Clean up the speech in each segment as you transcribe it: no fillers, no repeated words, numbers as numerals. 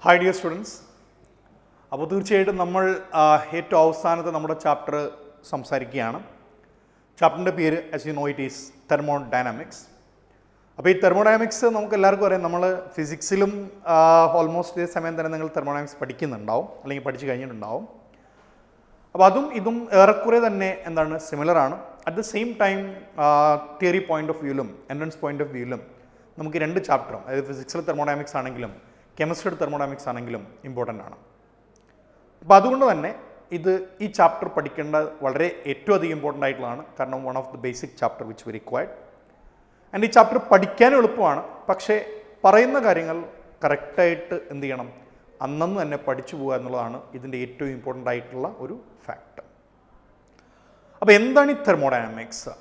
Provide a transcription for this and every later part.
Hi dear students. അപ്പോൾ തീർച്ചയായിട്ടും നമ്മൾ ഏറ്റവും അവസാനത്തെ നമ്മുടെ ചാപ്റ്റർ സംസാരിക്കുകയാണ്. ചാപ്റ്ററിൻ്റെ പേര് as you no it is thermodynamics. അപ്പോൾ ഈ തെർമോഡൈനാമിക്സ് നമുക്ക് എല്ലാവർക്കും അറിയാം. നമ്മൾ ഫിസിക്സിലും ഓൾമോസ്റ്റ് ഇതേ സമയം തന്നെ നിങ്ങൾ തെർമോഡൈനാമിക്സ് പഠിക്കുന്നുണ്ടാവും, അല്ലെങ്കിൽ പഠിച്ചു കഴിഞ്ഞിട്ടുണ്ടാവും. അപ്പോൾ അതും ഇതും ഏറെക്കുറെ തന്നെ എന്താണ് സിമിലർ ആണ്. At the same time theory point of വ്യൂവിലും എൻട്രൻസ് പോയിന്റ് ഓഫ് വ്യൂവിലും നമുക്ക് രണ്ട് ചാപ്റ്ററും, അതായത് ഫിസിക്സിൽ തെർമോഡൈനാമിക്സ് ആണെങ്കിലും കെമിസ്ട്രിയുടെ തെർമോഡൈനാമിക്സ് ആണെങ്കിലും ഇമ്പോർട്ടൻ്റ് ആണ്. അപ്പോൾ അതുകൊണ്ട് തന്നെ ഈ ചാപ്റ്റർ പഠിക്കേണ്ട വളരെ ഏറ്റവും അധികം ഇമ്പോർട്ടൻ്റ് ആയിട്ടുള്ളതാണ്. കാരണം one of the basic chapter which we required. And ഈ ചാപ്റ്റർ പഠിക്കാൻ എളുപ്പമാണ്, പക്ഷേ പറയുന്ന കാര്യങ്ങൾ കറക്റ്റായിട്ട് എന്ത് ചെയ്യണം, അന്നന്ന് തന്നെ പഠിച്ചു പോകുക എന്നുള്ളതാണ് ഇതിൻ്റെ ഏറ്റവും ഇമ്പോർട്ടൻ്റ് ആയിട്ടുള്ള ഒരു ഫാക്ട്. അപ്പോൾ എന്താണ് ഈ തെർമോഡൈനാമിക്സ്?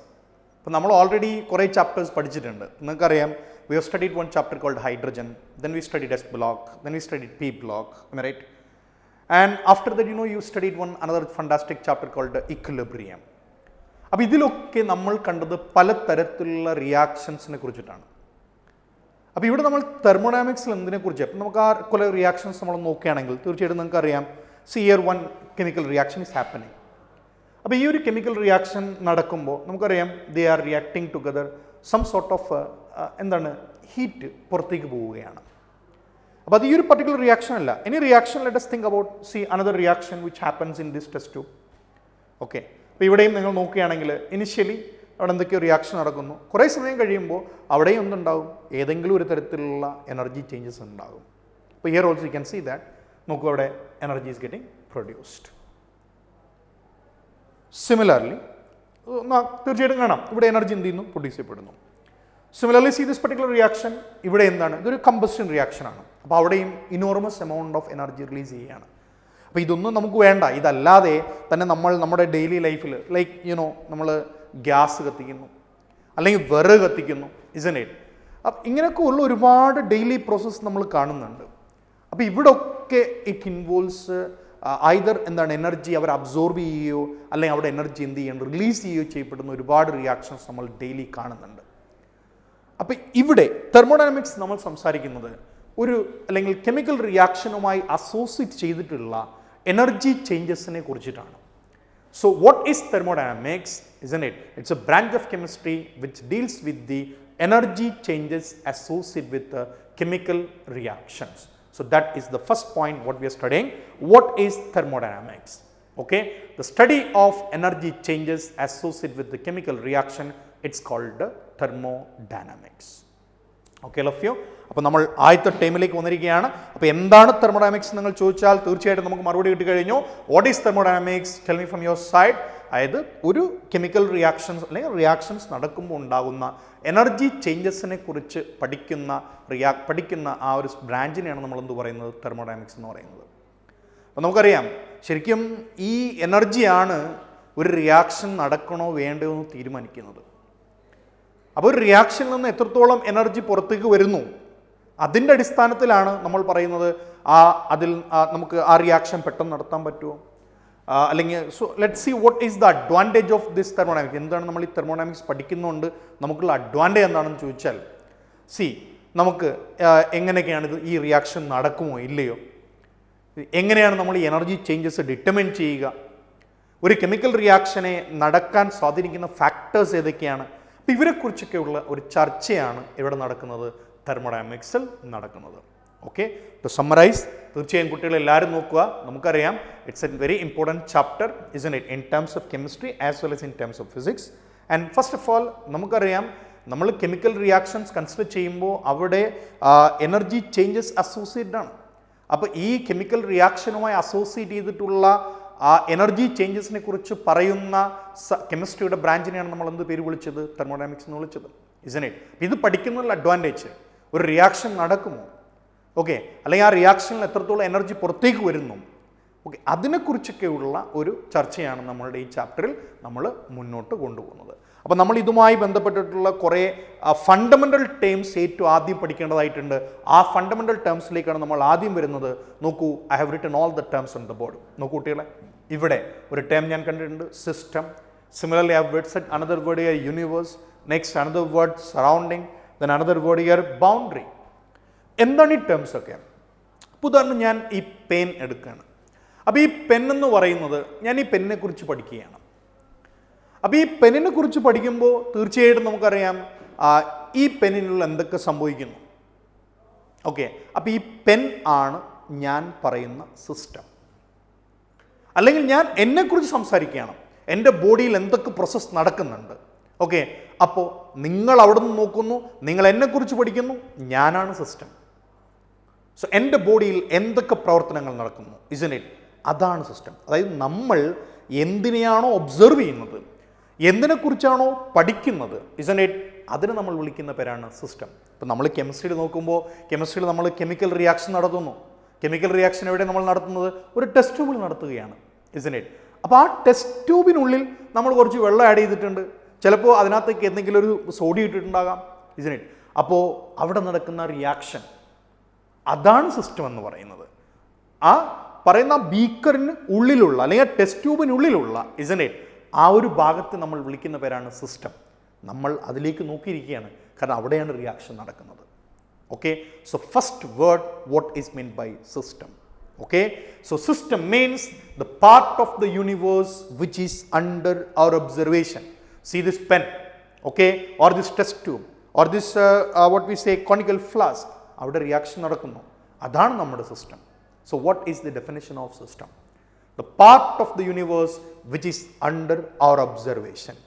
അപ്പോൾ നമ്മൾ ഓൾറെഡി കുറേ ചാപ്റ്റേഴ്സ് പഠിച്ചിട്ടുണ്ട്. നിങ്ങൾക്കറിയാം, we have studied one chapter called hydrogen, then we studied s block, then we studied p block, am I right? And after that, you studied another fantastic chapter called equilibrium. അപ്പോൾ ഇതിലൊക്കെ നമ്മൾ കണ്ടത് പലതരത്തിലുള്ള റിയാക്ഷൻസിനെ കുറിച്ചിട്ടാണ്. അപ്പോൾ ഇവിടെ നമ്മൾ തെർമോഡൈനാമിക്സിൽ എന്തിനെക്കുറിച്ച്, അപ്പം നമുക്ക് ആ കുറെ റിയാക്ഷൻസ് നമ്മൾ നോക്കുകയാണെങ്കിൽ തീർച്ചയായിട്ടും നിങ്ങൾക്കറിയാം, here one chemical reaction is happening. അപ്പോൾ ഈ ഒരു കെമിക്കൽ റിയാക്ഷൻ നടക്കുമ്പോൾ നമുക്കറിയാം, they are reacting together, some sort of എന്താണ് ഹീറ്റ് പുറത്തേക്ക് പോവുകയാണ്. അപ്പോൾ അത് ഈ ഒരു പർട്ടിക്കുലർ റിയാക്ഷൻ അല്ല. Any reaction let us think about another reaction which happens in this test tube. Okay, അപ്പോൾ ഇവിടെയും നിങ്ങൾ നോക്കുകയാണെങ്കിൽ ഇനിഷ്യലി അവിടെ എന്തൊക്കെയോ റിയാക്ഷൻ നടക്കുന്നു. കുറേ സമയം കഴിയുമ്പോൾ അവിടെയും എന്തുണ്ടാകും, ഏതെങ്കിലും ഒരു തരത്തിലുള്ള എനർജി ചേഞ്ചസ് ഉണ്ടാകും. അപ്പോൾ here also you can see that. നോക്കൂ, അവിടെ energy is getting produced. Similarly തീർച്ചയായിട്ടും കാണാം, ഇവിടെ എനർജി എന്ത് ചെയ്യുന്നു, പ്രൊഡ്യൂസ് ചെയ്യപ്പെടുന്നു. Similarly see this particular reaction, ഇവിടെ എന്താണ്, ഇതൊരു കമ്പസ്റ്റൻ റിയാക്ഷൻ ആണ്. അപ്പോൾ അവിടെയും enormous amount of energy release ചെയ്യുകയാണ്. അപ്പോൾ ഇതൊന്നും നമുക്ക് വേണ്ട. ഇതല്ലാതെ തന്നെ നമ്മൾ നമ്മുടെ ഡെയിലി ലൈഫിൽ നമ്മൾ ഗ്യാസ് കത്തിക്കുന്നു, അല്ലെങ്കിൽ വിറക് കത്തിക്കുന്നു, ഇസന്റ് ഇറ്റ്? അപ്പം ഇങ്ങനെയൊക്കെ ഉള്ള ഒരുപാട് ഡെയിലി പ്രോസസ്സ് നമ്മൾ കാണുന്നുണ്ട്. അപ്പോൾ ഇവിടെ ഒക്കെ ഇറ്റ് ഇൻവോൾവ്സ് ഐദർ എന്താണ്, എനർജി അവർ അബ്സോർബ് ചെയ്യുകയോ അല്ലെങ്കിൽ അവിടെ എനർജി എന്ത് ചെയ്യണം, റിലീസ് ചെയ്യുകയോ ചെയ്യപ്പെടുന്ന ഒരുപാട് റിയാക്ഷൻസ് നമ്മൾ ഡെയിലി കാണുന്നുണ്ട്. അപ്പോൾ ഇവിടെ തെർമോഡൈനാമിക്സ് നമ്മൾ സംസാരിക്കുന്നത് അല്ലെങ്കിൽ കെമിക്കൽ റിയാക്ഷനുമായി അസോസിയേറ്റ് ചെയ്തിട്ടുള്ള എനർജി ചേഞ്ചസിനെ കുറിച്ചിട്ടാണ്. So what is thermodynamics? Isn't it? It's a branch of chemistry which deals with the energy changes associate with chemical reactions. So that is the first point what we are studying. What is thermodynamics? Okay, the study of energy changes associated with the chemical reaction, it's called thermodynamics. Okay, love you. അപ്പോൾ നമ്മൾ ആദ്യത്തെ ടൈമിലേക്ക് വന്നിരിക്കുകയാണ്. അപ്പോൾ എന്താണ് thermodynamics നിങ്ങൾ ചോദിച്ചാൽ തീർച്ചയായിട്ടും നമുക്ക് മറുപടി കിട്ടി കഴിഞ്ഞു. What is thermodynamics? Tell me from your side. അതായത് ഒരു കെമിക്കൽ റിയാക്ഷൻസ് അല്ലെങ്കിൽ റിയാക്ഷൻസ് നടക്കുമ്പോൾ ഉണ്ടാകുന്ന എനർജി ചേഞ്ചസിനെ കുറിച്ച് പഠിക്കുന്ന ആ ഒരു ബ്രാഞ്ചിനെയാണ് നമ്മൾ എന്ത് പറയുന്നത്, തെർമോഡൈനാമിക്സ് എന്ന് പറയുന്നത്. അപ്പോൾ നമുക്കറിയാം, ശരിക്കും ഈ എനർജിയാണ് ഒരു റിയാക്ഷൻ നടക്കണോ വേണ്ടയോ എന്ന് തീരുമാനിക്കുന്നത്. അപ്പോൾ ഒരു റിയാക്ഷനിൽ നിന്ന് എത്രത്തോളം എനർജി പുറത്തേക്ക് വരുന്നു, അതിൻ്റെ അടിസ്ഥാനത്തിലാണ് നമ്മൾ പറയുന്നത് അതിൽ നമുക്ക് ആ റിയാക്ഷൻ പെട്ടെന്ന് നടത്താൻ പറ്റുമോ, അല്ലെങ്കിൽ so let see what is the advantage of this thermodynamics. എന്താണ് നമ്മൾ ഈ തെർമോഡൈനാമിക്സ് പഠിക്കുന്നതുകൊണ്ട് നമുക്കുള്ള അഡ്വാൻറ്റേജ് എന്താണെന്ന് ചോദിച്ചാൽ, നമുക്ക് എങ്ങനെയൊക്കെയാണ് ഈ റിയാക്ഷൻ നടക്കുമോ ഇല്ലയോ, എങ്ങനെയാണ് നമ്മൾ ഈ എനർജി ചേഞ്ചസ് ഡിറ്റർമിൻ ചെയ്യുക, ഒരു കെമിക്കൽ റിയാക്ഷനെ നടക്കാൻ സ്വാധീനിക്കുന്ന ഫാക്ടേഴ്സ് ഏതൊക്കെയാണ്. അപ്പോൾ ഇവരെക്കുറിച്ചൊക്കെയുള്ള ഒരു ചർച്ചയാണ് ഇവിടെ നടക്കുന്നത്, തെർമോഡൈനാമിക്സിൽ നടക്കുന്നത്. ഓക്കെ, ടു സമ്മറൈസ്, തീർച്ചയായും കുട്ടികൾ എല്ലാവരും നോക്കുക. നമുക്കറിയാം, it's a very important chapter isn't it, in terms of chemistry as well as in terms of physics. And first of all നമുക്കറിയാം, നമ്മൾ കെമിക്കൽ റിയാക്ഷൻസ് കൺസിഡർ ചെയ്യുമ്പോൾ അവിടെ എനർജി ചേഞ്ചസ് അസോസിയേറ്റഡ് ആണ്. അപ്പോൾ ഈ കെമിക്കൽ റിയാക്ഷനുമായി അസോസിയേറ്റ് ചെയ്തിട്ടുള്ള ആ എനർജി ചേഞ്ചസിനെ കുറിച്ച് പറയുന്ന കെമിസ്ട്രിയുടെ ബ്രാഞ്ചിനെയാണ് നമ്മൾ എന്ത് പേര് വിളിച്ചത്, തെർമോഡൈനാമിക്സ് എന്ന് വിളിച്ചത്, ഇസ്ന്റ് ഇറ്റ്? ഇത് പഠിക്കുന്നതിനുള്ള അഡ്വാൻറ്റേജ്, ഒരു റിയാക്ഷൻ നടക്കുമോ, ഓക്കെ, അല്ലെങ്കിൽ ആ റിയാക്ഷനിൽ എത്രത്തോളം എനർജി പുറത്തേക്ക് വരുന്നു, ഓക്കെ, അതിനെക്കുറിച്ചൊക്കെയുള്ള ഒരു ചർച്ചയാണ് നമ്മളുടെ ഈ ചാപ്റ്ററിൽ നമ്മൾ മുന്നോട്ട് കൊണ്ടുപോകുന്നത്. അപ്പോൾ നമ്മൾ ഇതുമായി ബന്ധപ്പെട്ടിട്ടുള്ള കുറേ ഫണ്ടമെൻ്റൽ ടേംസ് ഏറ്റവും ആദ്യം പഠിക്കേണ്ടതായിട്ടുണ്ട്. ആ ഫണ്ടമെൻ്റൽ ടേംസിലേക്കാണ് നമ്മൾ ആദ്യം വരുന്നത്. നോക്കൂ, I have written all the terms on the board. നോക്കൂ കുട്ടികളെ, ഇവിടെ ഒരു ടേം ഞാൻ കണ്ടിട്ടുണ്ട്, system. Similarly I have said another word here, universe. Next another word, surrounding. then another word here, boundary. എന്താണ് ഈ ടേംസ് ഒക്കെ? അപ്പോൾ ഉദാഹരണം ഞാൻ ഈ പെൻ എടുക്കുകയാണ്. അപ്പോൾ ഈ പെൻ എന്ന് പറയുന്നത് ഞാൻ ഈ പെന്നിനെ കുറിച്ച് പഠിക്കുകയാണ്. അപ്പോൾ ഈ പെന്നിനെ കുറിച്ച് പഠിക്കുമ്പോൾ തീർച്ചയായിട്ടും നമുക്കറിയാം ഈ പെന്നിനുള്ള എന്തൊക്കെ സംഭവിക്കുന്നു. ഓക്കെ, അപ്പോൾ ഈ പെൻ ആണ് ഞാൻ പറയുന്ന സിസ്റ്റം. അല്ലെങ്കിൽ ഞാൻ എന്നെക്കുറിച്ച് സംസാരിക്കുകയാണ്, എൻ്റെ ബോഡിയിൽ എന്തൊക്കെ പ്രോസസ്സ് നടക്കുന്നുണ്ട്. ഓക്കെ, അപ്പോൾ നിങ്ങൾ അവിടെ നിന്ന് നോക്കുന്നു, നിങ്ങൾ എന്നെക്കുറിച്ച് പഠിക്കുന്നു, ഞാനാണ് സിസ്റ്റം. സോ എൻ്റെ ബോഡിയിൽ എന്തൊക്കെ പ്രവർത്തനങ്ങൾ നടക്കുന്നു, ഇസ്ന്റ് ഇറ്റ്, അതാണ് സിസ്റ്റം. അതായത് നമ്മൾ എന്തിനെയാണോ ഒബ്സർവ് ചെയ്യുന്നത്, എന്തിനെക്കുറിച്ചാണോ പഠിക്കുന്നത്, ഇസ്ന്റ് ഇറ്റ്, അതിന് നമ്മൾ വിളിക്കുന്ന പേരാണ് സിസ്റ്റം. ഇപ്പം നമ്മൾ കെമിസ്ട്രിയിൽ നോക്കുമ്പോൾ കെമിസ്ട്രിയിൽ നമ്മൾ കെമിക്കൽ റിയാക്ഷൻ നടത്തുന്നു. കെമിക്കൽ റിയാക്ഷൻ എവിടെ നമ്മൾ നടത്തുന്നത്? ഒരു ടെസ്റ്റ് ട്യൂബിൽ നടത്തുകയാണ്, ഇസ്ന്റ് ഇറ്റ്. അപ്പോൾ ആ ടെസ്റ്റ് ട്യൂബിനുള്ളിൽ നമ്മൾ കുറച്ച് വെള്ളം ആഡ് ചെയ്തിട്ടുണ്ട്, ചിലപ്പോൾ അതിനകത്തേക്ക് എന്തെങ്കിലും ഒരു സോഡിയം ഇട്ടിട്ടുണ്ടാകാം, ഇസ്ന്റ് ഇറ്റ്. അപ്പോൾ അവിടെ നടക്കുന്ന റിയാക്ഷൻ, അതാണ് സിസ്റ്റം എന്ന് പറയുന്നത്. ആ പറയുന്ന ബീക്കറിന് ഉള്ളിലുള്ള അല്ലെങ്കിൽ ടെസ്റ്റ് ട്യൂബിനുള്ളിലുള്ള, ഇസ്ന്റ് ഇറ്റ്, ആ ഒരു ഭാഗത്ത് നമ്മൾ വിളിക്കുന്ന പേരാണ് സിസ്റ്റം. നമ്മൾ അതിലേക്ക് നോക്കിയിരിക്കുകയാണ്, കാരണം അവിടെയാണ് റിയാക്ഷൻ നടക്കുന്നത്. Okay, so first word, what is mean by system? Okay, so system means the part of the universe which is under our observation. See this pen, okay, or this test tube, or this what we say conical flask, avade reaction nadakkunnu, adana nammade system. So what is the definition of system? The part of the universe which is under our observation.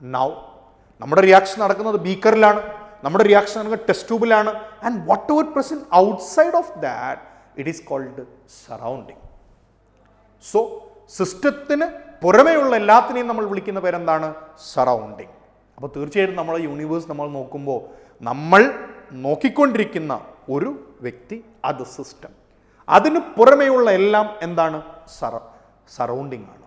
Now nammade reaction nadakkunnathu beakerilanu, nammade reaction nadakkunna test tube-ilanu, and whatever present outside of that, it is called surrounding. So സിസ്റ്റത്തിന് പുറമേയുള്ള എല്ലാത്തിനെയും നമ്മൾ വിളിക്കുന്ന പേരെന്താണ്? Surrounding. അപ്പോൾ തീർച്ചയായിട്ടും നമ്മളെ universe നമ്മൾ നോക്കുമ്പോൾ നമ്മൾ നോക്കിക്കൊണ്ടിരിക്കുന്ന ഒരു വ്യക്തി, അത് സിസ്റ്റം. അതിന് പുറമേയുള്ള എല്ലാം എന്താണ്? സറൗണ്ടിങ് ആണ്.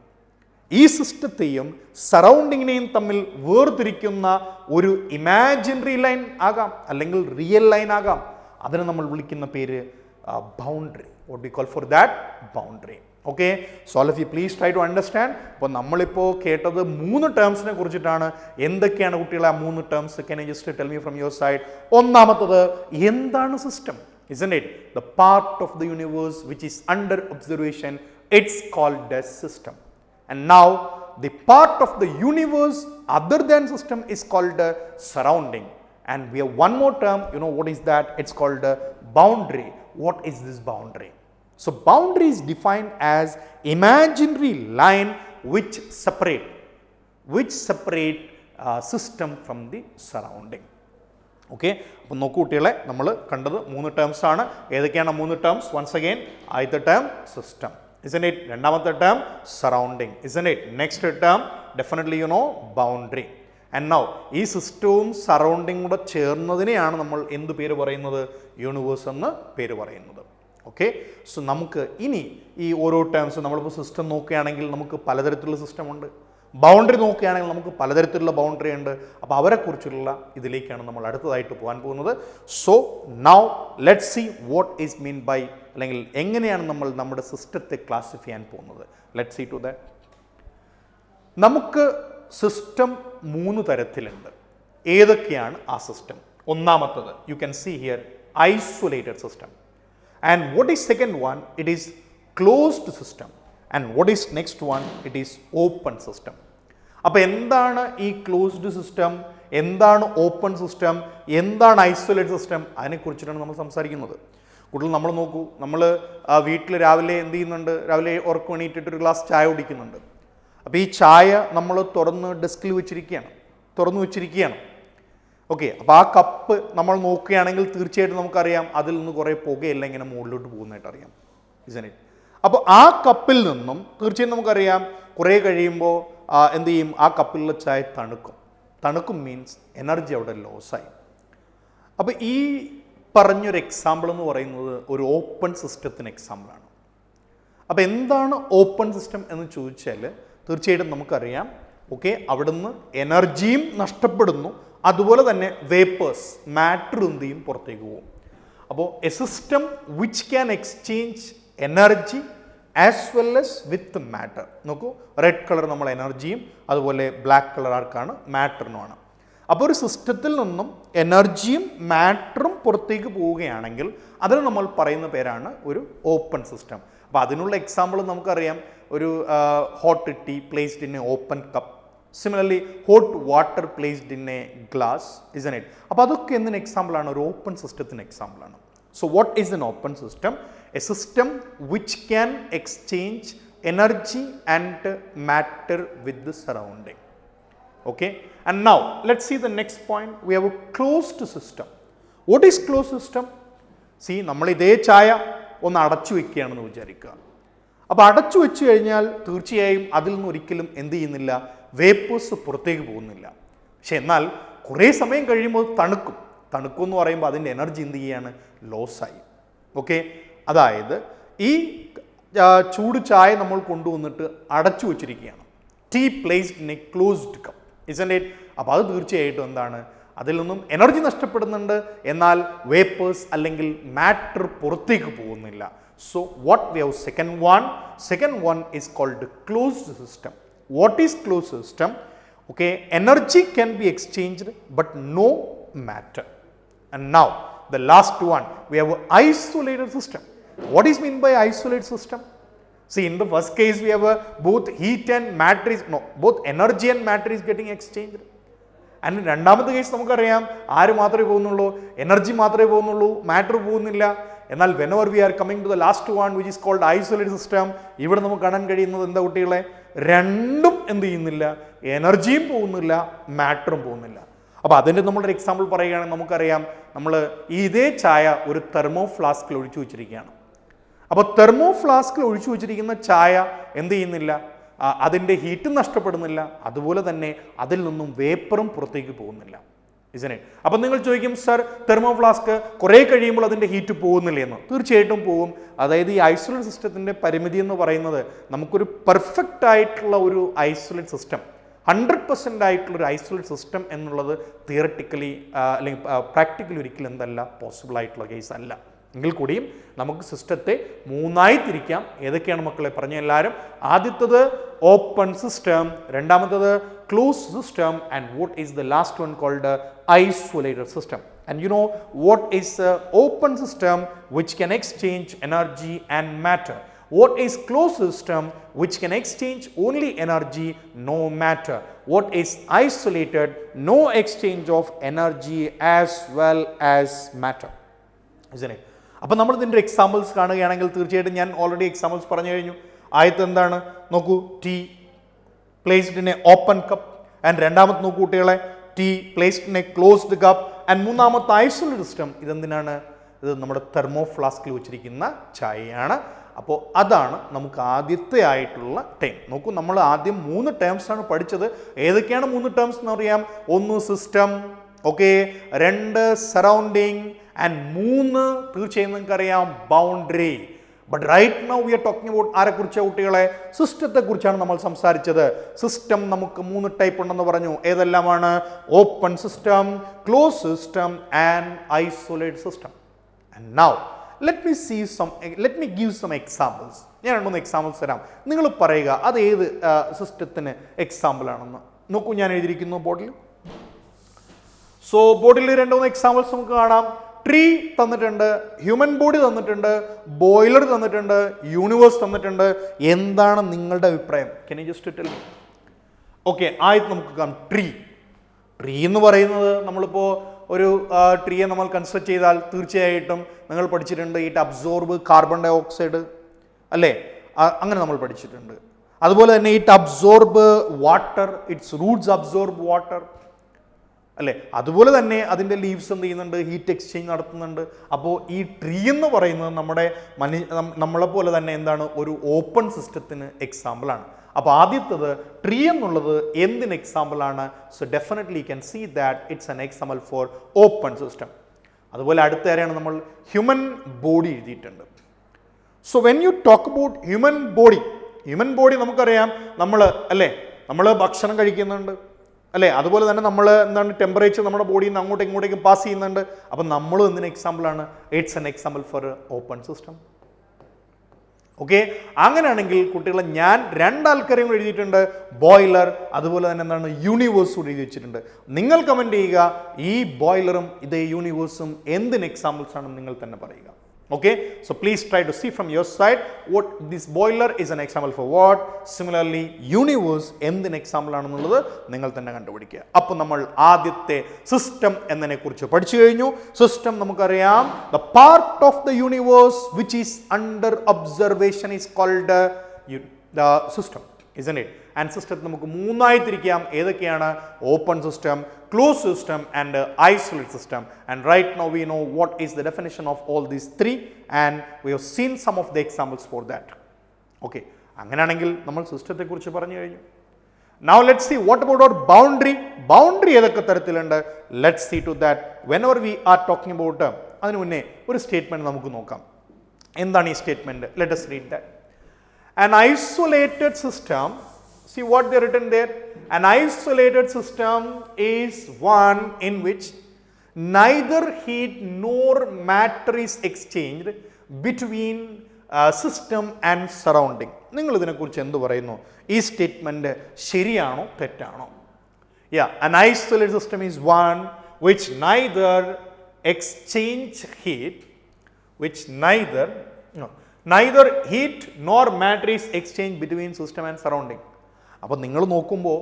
ഈ സിസ്റ്റത്തെയും സറൗണ്ടിങ്ങിനെയും തമ്മിൽ വേർതിരിക്കുന്ന ഒരു ഇമാജിനറി ലൈൻ ആകാം, അല്ലെങ്കിൽ റിയൽ ലൈൻ ആകാം. അതിനെ നമ്മൾ വിളിക്കുന്ന പേര് boundary. What we call for that? Boundary. Okay, so all of you please try to understand. അപ്പോൾ നമ്മളിപ്പോൾ കേട്ടത് 3 ടേംസിനെ കുറിച്ചിട്ടാണ്. എന്തൊക്കെയാണ് കുട്ടികളെ ആ 3 terms? Can you just tell me from your side? ഒന്നാമത്തത് എന്താണ് system? Isn't it? The part of the universe which is under observation, it's called as system. And now the part of the universe other than system is called surrounding. And we have one more term, you know what is that? It's called boundary. What is this boundary? So boundary is defined as imaginary line which separate system from the surrounding. Okay, അപ്പോൾ നോക്കൂ കുട്ടികളെ, നമ്മൾ കണ്ടത് 3 terms ആണ്. ഏതൊക്കെയാണ് 3 terms? Once again, ആദ്യത്തെ term system, isn't it? രണ്ടാമത്തെ term surrounding, isn't it? Next term definitely you know boundary. And now ഈ സിസ്റ്റവും സറൗണ്ടിങ് കൂടെ ചേർന്നതിനെയാണ് നമ്മൾ എന്ത് പേര് പറയുന്നത്? യൂണിവേഴ്സ് എന്ന് പേര് പറയുന്നത്. ഓക്കെ, സോ നമുക്ക് ഇനി ഈ ഓരോ ടേംസ്, നമ്മളിപ്പോൾ സിസ്റ്റം നോക്കുകയാണെങ്കിൽ നമുക്ക് പലതരത്തിലുള്ള സിസ്റ്റം ഉണ്ട്, ബൗണ്ടറി നോക്കുകയാണെങ്കിൽ നമുക്ക് പലതരത്തിലുള്ള ബൗണ്ടറി ഉണ്ട്. അപ്പോൾ അവരെക്കുറിച്ചുള്ള ഇതിലേക്കാണ് നമ്മൾ അടുത്തതായിട്ട് പോകാൻ പോകുന്നത്. So now let see what is mean by, അല്ലെങ്കിൽ എങ്ങനെയാണ് നമ്മൾ നമ്മുടെ സിസ്റ്റത്തെ ക്ലാസിഫൈ ചെയ്യാൻ പോകുന്നത്. Let see to that. നമുക്ക് സിസ്റ്റം 3 തരത്തിലുണ്ട്. ഏതൊക്കെയാണ് ആ സിസ്റ്റം? ഒന്നാമത്തത്, you can see here, isolated system. And what is second one? It is closed system. And what is next one? It is open system. അപ്പോൾ എന്താണ് ഈ ക്ലോസ്ഡ് സിസ്റ്റം, എന്താണ് open system, എന്താണ് ഐസൊലേറ്റഡ് സിസ്റ്റം? അതിനെക്കുറിച്ചിട്ടാണ് നമ്മൾ സംസാരിക്കുന്നത്. കുട്ടികൾ നമ്മൾ നോക്കൂ, നമ്മൾ വീട്ടിൽ രാവിലെ എന്ത് ചെയ്യുന്നുണ്ട്? രാവിലെ ഉറക്കം എണീറ്റിട്ട് ഒരു ഗ്ലാസ് ചായ കുടിക്കുന്നുണ്ട്. അപ്പോൾ ഈ ചായ നമ്മൾ തുറന്ന് ഡെസ്കിൽ തുറന്നു വെച്ചിരിക്കുകയാണ്. ഓക്കെ, അപ്പോൾ ആ കപ്പ് നമ്മൾ നോക്കുകയാണെങ്കിൽ തീർച്ചയായിട്ടും നമുക്കറിയാം അതിൽ നിന്ന് കുറേ പുകയെല്ലാം ഇങ്ങനെ മുകളിലോട്ട് പോകുന്നതായിട്ട് അറിയാം, isn't it? അപ്പോൾ ആ കപ്പിൽ നിന്നും തീർച്ചയായും നമുക്കറിയാം കുറേ കഴിയുമ്പോൾ എന്ത് ചെയ്യും? ആ കപ്പിലുള്ള ചായ തണുക്കും മീൻസ് എനർജി അവിടെ ലോസായി. അപ്പോൾ ഈ പറഞ്ഞൊരു എക്സാമ്പിൾ എന്ന് പറയുന്നത് ഒരു ഓപ്പൺ സിസ്റ്റത്തിന് എക്സാമ്പിളാണ്. അപ്പോൾ എന്താണ് ഓപ്പൺ സിസ്റ്റം എന്ന് ചോദിച്ചാൽ തീർച്ചയായിട്ടും നമുക്കറിയാം, ഓക്കെ, അവിടുന്ന് എനർജിയും നഷ്ടപ്പെടുന്നു, അതുപോലെ തന്നെ വേപ്പേഴ്സ്, മാറ്റർ എന്ത് ചെയ്യും? പുറത്തേക്ക് പോകും. അപ്പോൾ A system which can exchange energy as well S with matter. നോക്കൂ, റെഡ് കളർ നമ്മൾ എനർജിയും അതുപോലെ ബ്ലാക്ക് കളർ ആർക്കാണ്? മാറ്ററിനുമാണ്. അപ്പോൾ ഒരു സിസ്റ്റത്തിൽ നിന്നും എനർജിയും മാറ്ററും പുറത്തേക്ക് പോവുകയാണെങ്കിൽ അതിന് നമ്മൾ പറയുന്ന പേരാണ് ഒരു ഓപ്പൺ സിസ്റ്റം. അപ്പോൾ അതിനുള്ള എക്സാമ്പിൾ നമുക്കറിയാം, ഒരു hot tea placed in a open cup, similarly hot water placed in a glass, isn't it. അപ്പോൾ അതൊക്കെ എന്തിന് എക്സാമ്പിളാണ്? ഒരു ഓപ്പൺ സിസ്റ്റത്തിന് എക്സാമ്പിളാണ്. So what is an open system? A system which can exchange energy and matter with the surrounding. Okay, and now let's see the next point. We have a closed system. What is closed system? See, നമ്മൾ ഇതേ ചായ ഒന്ന് അടച്ചു വെക്കുകയാണെന്ന് വിചാരിക്കുക. അപ്പോൾ അടച്ചു വെച്ച് കഴിഞ്ഞാൽ തീർച്ചയായും അതിൽ നിന്ന് ഒരിക്കലും എന്ത് ചെയ്യുന്നില്ല, വേപ്പേഴ്സ് പുറത്തേക്ക് പോകുന്നില്ല. പക്ഷെ എന്നാൽ കുറേ സമയം കഴിയുമ്പോൾ തണുക്കും എന്ന് പറയുമ്പോൾ അതിൻ്റെ എനർജി എന്ത് ചെയ്യാണ്, ലോസായി. ഓക്കെ, അതായത് ഈ ചൂട് ചായ നമ്മൾ കൊണ്ടുവന്നിട്ട് അടച്ചു വച്ചിരിക്കുകയാണ്. Tea placed in a closed cup, isn't it? അപ്പോൾ അത് തീർച്ചയായിട്ടും എന്താണ്, അതിൽ നിന്നും എനർജി നഷ്ടപ്പെടുന്നുണ്ട്, എന്നാൽ വേപ്പേഴ്സ് അല്ലെങ്കിൽ മാറ്റർ പുറത്തേക്ക് പോകുന്നില്ല. So what we have second one is called closed system. What is closed system? Okay, energy can be exchanged but no matter. And now the last one, we have isolated system. What is meant by isolate system? See, in the first case we have both heat and matter is, both energy and matter is getting exchanged. And രണ്ടാമത്തെ case നമുക്കറിയാം, ആര് മാത്രമേ പോകുന്നുള്ളൂ, energy മാത്രമേ പോകുന്നുള്ളൂ, matter പോകുന്നില്ല. എന്നാൽ whenever we are coming to the last one which is called isolate system, ഇവിടെ നമുക്ക് കാണാൻ കഴിയുന്നത് എന്താ കുട്ടികളെ, രണ്ടും എന്ത് ചെയ്യുന്നില്ല, എനർജിയും പോകുന്നില്ല, മാറ്ററും പോകുന്നില്ല. അപ്പോൾ അതിൻ്റെ നമ്മളൊരു എക്സാമ്പിൾ പറയുകയാണെങ്കിൽ നമുക്കറിയാം, നമ്മൾ ഇതേ ചായ ഒരു തെർമോ ഫ്ലാസ്കിൽ ഒഴിച്ചു വെച്ചിരിക്കുകയാണ്. അപ്പോൾ തെർമോ ഫ്ലാസ്കിൽ ഒഴിച്ചു വെച്ചിരിക്കുന്ന ചായ എന്ത് ചെയ്യുന്നില്ല, അതിൻ്റെ ഹീറ്റും നഷ്ടപ്പെടുന്നില്ല, അതുപോലെ തന്നെ അതിൽ നിന്നും വേപ്പറും പുറത്തേക്ക് പോകുന്നില്ല, ഇസനെ? അപ്പം നിങ്ങൾ ചോദിക്കും, സർ തെർമോ ഫ്ലാസ്ക് കുറേ കഴിയുമ്പോൾ അതിൻ്റെ ഹീറ്റ് പോകുന്നില്ലേ എന്ന്? തീർച്ചയായിട്ടും പോകും. അതായത് ഈ ഐസൊലേറ്റ് സിസ്റ്റത്തിൻ്റെ പരിമിതി എന്ന് പറയുന്നത്, നമുക്കൊരു പെർഫെക്റ്റ് ആയിട്ടുള്ള ഒരു ഐസൊലേറ്റ് സിസ്റ്റം, 100% ആയിട്ടുള്ളൊരു ഐസൊലേറ്റ് സിസ്റ്റം എന്നുള്ളത് തിയററ്റിക്കലി അല്ലെങ്കിൽ പ്രാക്ടിക്കലി ഒരിക്കലും എന്തല്ല, പോസിബിൾ ആയിട്ടുള്ള കേസ് അല്ല. എങ്കിൽ കൂടിയും നമുക്ക് സിസ്റ്റത്തെ മൂന്നായി തിരിക്കാം. ഏതൊക്കെയാണ് മക്കളെ പറഞ്ഞ എല്ലാവരും? ആദ്യത്തത് ഓപ്പൺ സിസ്റ്റം, രണ്ടാമത്തത് close system, and what is the last one called isolated system. And you know what is open system which can exchange energy and matter. What is closed system which can exchange only energy, no matter? What is isolated? No exchange of energy as well as matter. Isn't it? അപ്പോൾ നമ്മൾ ഇതിൻ്റെ examples കാണുകയാണെങ്കിൽ തീർച്ചയായിട്ടും ഞാൻ already examples പറഞ്ഞു കഴിഞ്ഞു. ആദ്യത്തെ എന്താണ് നോക്കൂ, tea placed in a open cup. And രണ്ടാമത്തെ നോക്കൂ കുട്ടികളെ, tea placed in a closed cup. And മൂന്നാമത്തെ ഐസൊലേറ്റഡ് സിസ്റ്റം, ഇതെന്തിനാണ്? ഇത് നമ്മുടെ തെർമോ ഫ്ലാസ്കിൽ വെച്ചിരിക്കുന്ന ചായയാണ്. അപ്പോൾ അതാണ് നമുക്ക് ആദ്യത്തെ ആയിട്ടുള്ള ടേം. നോക്കൂ, നമ്മൾ ആദ്യം 3 ടേംസാണ് പഠിച്ചത്. ഏതൊക്കെയാണ് 3 ടേംസ് എന്ന് അറിയാം? 1 സിസ്റ്റം, ഓക്കെ, 2 സറൗണ്ടിങ്, ആൻഡ് 3 തീർച്ചയായും നിങ്ങൾക്കറിയാം boundary. But right now we are talking about ആരെക്കുറിച്ചാണ് കുട്ടികളെ? സിസ്റ്റത്തെക്കുറിച്ചാണ് നമ്മൾ സംസാരിച്ചത്. സിസ്റ്റം നമുക്ക് 3 ടൈപ്പ് ഉണ്ടെന്ന് പറഞ്ഞു. ഏതെല്ലാമാണ്? Open system, close system and isolated system. And now let me give some examples. ഞാൻ 2 എക്സാമ്പിൾസ് തരാം, നിങ്ങൾ പറയുക അത് ഏത് സിസ്റ്റത്തിന് എക്സാമ്പിൾ ആണെന്ന്. നോക്കൂ, ഞാൻ എഴുതിയിരിക്കുന്നു ബോർഡിൽ. സോ ബോർഡിൽ 2 എക്സാമ്പിൾസ് നമുക്ക് കാണാം. ട്രീ തന്നിട്ടുണ്ട്, ഹ്യൂമൻ ബോഡി തന്നിട്ടുണ്ട്, ബോയിലർ തന്നിട്ടുണ്ട്, യൂണിവേഴ്സ് തന്നിട്ടുണ്ട്. എന്താണ് നിങ്ങളുടെ അഭിപ്രായം? Can you just tell me? Okay, ആദ്യം നമുക്ക് കാണാം ട്രീ എന്ന് പറയുന്നത്, നമ്മളിപ്പോൾ ഒരു ട്രീയെ നമ്മൾ കൺസ്ട്രക്ട് ചെയ്താൽ തീർച്ചയായിട്ടും നിങ്ങൾ പഠിച്ചിട്ടുണ്ട്, it absorb carbon dioxide, അല്ലേ? അങ്ങനെ നമ്മൾ പഠിച്ചിട്ടുണ്ട്. അതുപോലെ തന്നെ it absorb water, its roots absorb water, അല്ലേ? അതുപോലെ തന്നെ അതിൻ്റെ ലീവ്സ് എന്ത് ചെയ്യുന്നുണ്ട്? ഹീറ്റ് എക്സ്ചേഞ്ച് നടത്തുന്നുണ്ട്. അപ്പോൾ ഈ ട്രീ എന്ന് പറയുന്നത് നമ്മളെപ്പോലെ തന്നെ എന്താണ്? ഒരു ഓപ്പൺ സിസ്റ്റത്തിന് എക്സാമ്പിളാണ്. അപ്പോൾ ആദ്യത്തത് ട്രീ എന്നുള്ളത് എന്തിന് എക്സാമ്പിളാണ്? So definitely you can see that it's an example for open system. അതുപോലെ അടുത്ത ആരെയാണ്? നമ്മൾ ഹ്യൂമൻ ബോഡി എഴുതിയിട്ടുണ്ട്. So when you talk about human body നമുക്കറിയാം, നമ്മൾ ഭക്ഷണം കഴിക്കുന്നുണ്ട്, അല്ലേ? അതുപോലെ തന്നെ നമ്മൾ എന്താണ് ടെമ്പറേച്ചർ നമ്മുടെ ബോഡിയിൽ നിന്ന് അങ്ങോട്ടും ഇങ്ങോട്ടേക്കും പാസ് ചെയ്യുന്നുണ്ട്. അപ്പം നമ്മളും എന്തിന് എക്സാമ്പിളാണ്? It's an example for open system. Okay, അങ്ങനെയാണെങ്കിൽ കുട്ടികളെ ഞാൻ രണ്ടാൾക്കാരെയും കൂടി എഴുതിയിട്ടുണ്ട്, ബോയിലർ അതുപോലെ തന്നെ എന്താണ് യൂണിവേഴ്സ് കൂടി എഴുതി വെച്ചിട്ടുണ്ട്. നിങ്ങൾ കമൻറ്റ് ചെയ്യുക ഈ ബോയിലറും ഇതേ യൂണിവേഴ്സും എന്തിന് എക്സാമ്പിൾസ് ആണെന്ന് നിങ്ങൾ തന്നെ പറയുക. Okay, so please try to see from your side what this boiler is an example for what. Similarly, universe എന്തിന് എക്സാമ്പിൾ ആണെന്നുള്ളത് നിങ്ങൾ തന്നെ കണ്ടുപിടിക്കുക. അപ്പോൾ നമ്മൾ ആദ്യത്തെ സിസ്റ്റം എന്നതിനെ കുറിച്ച് പഠിച്ചു കഴിഞ്ഞു. സിസ്റ്റം നമുക്കറിയാം, the part of the universe which is under observation is called the system, isn't it? And system നമുക്ക് മൂന്നായി തിരിക്കാം. ഏതൊക്കെയാണ്? Open system, closed system and isolated system. And right now we know what is the definition of all these three and we have seen some of the examples for that. Okay, അങ്ങനെയാണെങ്കിൽ നമ്മൾ സിസ്റ്റത്തെ കുറിച്ച് പറഞ്ഞു കഴിഞ്ഞു. Now let's see what about our boundary. Boundary ഏതൊക്കെ തരത്തിലുണ്ട്? Let's see to that whenever we are talking about അതിനു മുന്നേ ഒരു സ്റ്റേറ്റ്മെന്റ് നമുക്ക് നോക്കാം. എന്താണ് ഈ statement? Let us read that. An isolated system, see what they written there. An isolated system is one in which neither heat nor matter is exchanged between system and surrounding. നിങ്ങൾ ഇതിനെക്കുറിച്ച് എന്ത് പറയുന്നു? ഈ statement ശരിയാണോ തെറ്റാണോ? An isolated system is one which neither exchange heat, neither heat nor matter is exchanged between system and surrounding. അപ്പോൾ നിങ്ങൾ നോക്കുമ്പോൾ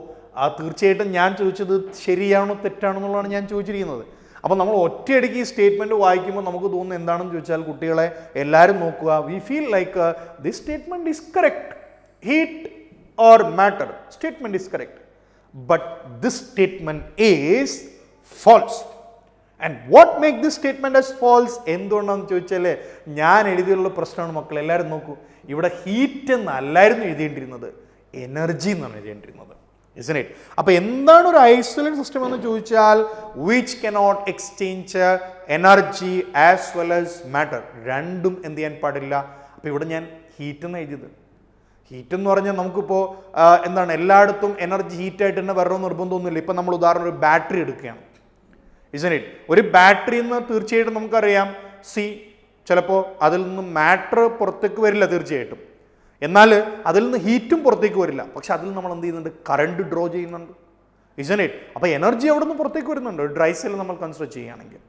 തീർച്ചയായിട്ടും ഞാൻ ചോദിച്ചത് ശരിയാണോ തെറ്റാണോ എന്നുള്ളതാണ് ഞാൻ ചോദിച്ചിരിക്കുന്നത്. അപ്പോൾ നമ്മൾ ഒറ്റയടിക്ക് ഈ സ്റ്റേറ്റ്മെൻറ്റ് വായിക്കുമ്പോൾ നമുക്ക് തോന്നുന്നത് എന്താണെന്ന് ചോദിച്ചാൽ, കുട്ടികളെ എല്ലാവരും നോക്കുക, we feel like this statement is correct, heat or matter statement is correct, but this statement is false. And what make this statement as false? എന്തുകൊണ്ടാണെന്ന് ചോദിച്ചാൽ ഞാൻ എഴുതിയുള്ള പ്രശ്നമാണ് മക്കൾ. എല്ലാവരും നോക്കൂ, ഇവിടെ ഹീറ്റ് എന്നല്ലായിരുന്നു എഴുതേണ്ടിയിരുന്നത്, എനർജി എന്നാണ് എഴുതേണ്ടിരുന്നത്, isn't it? അപ്പോൾ എന്താണ് ഒരു ഐസൊലേറ്റഡ് സിസ്റ്റം എന്ന് ചോദിച്ചാൽ, which cannot exchange energy as well as matter. രണ്ടും എന്ത് ചെയ്യാൻ പാടില്ല. അപ്പോൾ ഇവിടെ ഞാൻ ഹീറ്റ് എന്ന് എഴുതിയത്. ഹീറ്റ് എന്ന് പറഞ്ഞാൽ നമുക്കിപ്പോൾ എന്താണ് എല്ലായിടത്തും എനർജി ഹീറ്റായിട്ട് തന്നെ വരണമെന്ന് നിർബന്ധമൊന്നുമില്ല. ഇപ്പം നമ്മൾ ഉദാഹരണം ഒരു ബാറ്ററി എടുക്കുകയാണ്, isn't it? ഒരു ബാറ്ററിയിൽ നിന്ന് തീർച്ചയായിട്ടും നമുക്കറിയാം ചിലപ്പോൾ അതിൽ നിന്ന് മാറ്റർ പുറത്തേക്ക് വരില്ല തീർച്ചയായിട്ടും, എന്നാൽ അതിൽ നിന്ന് ഹീറ്റും പുറത്തേക്ക് വരില്ല. പക്ഷെ അതിൽ നമ്മൾ എന്ത് ചെയ്യുന്നുണ്ട്? കറണ്ട് ഡ്രോ ചെയ്യുന്നുണ്ട്, isn't it? അപ്പോൾ എനർജി അവിടെ നിന്ന് പുറത്തേക്ക് വരുന്നുണ്ട് ഒരു ഡ്രൈ സെൽ നമ്മൾ കൺസിഡർ ചെയ്യുകയാണെങ്കിൽ.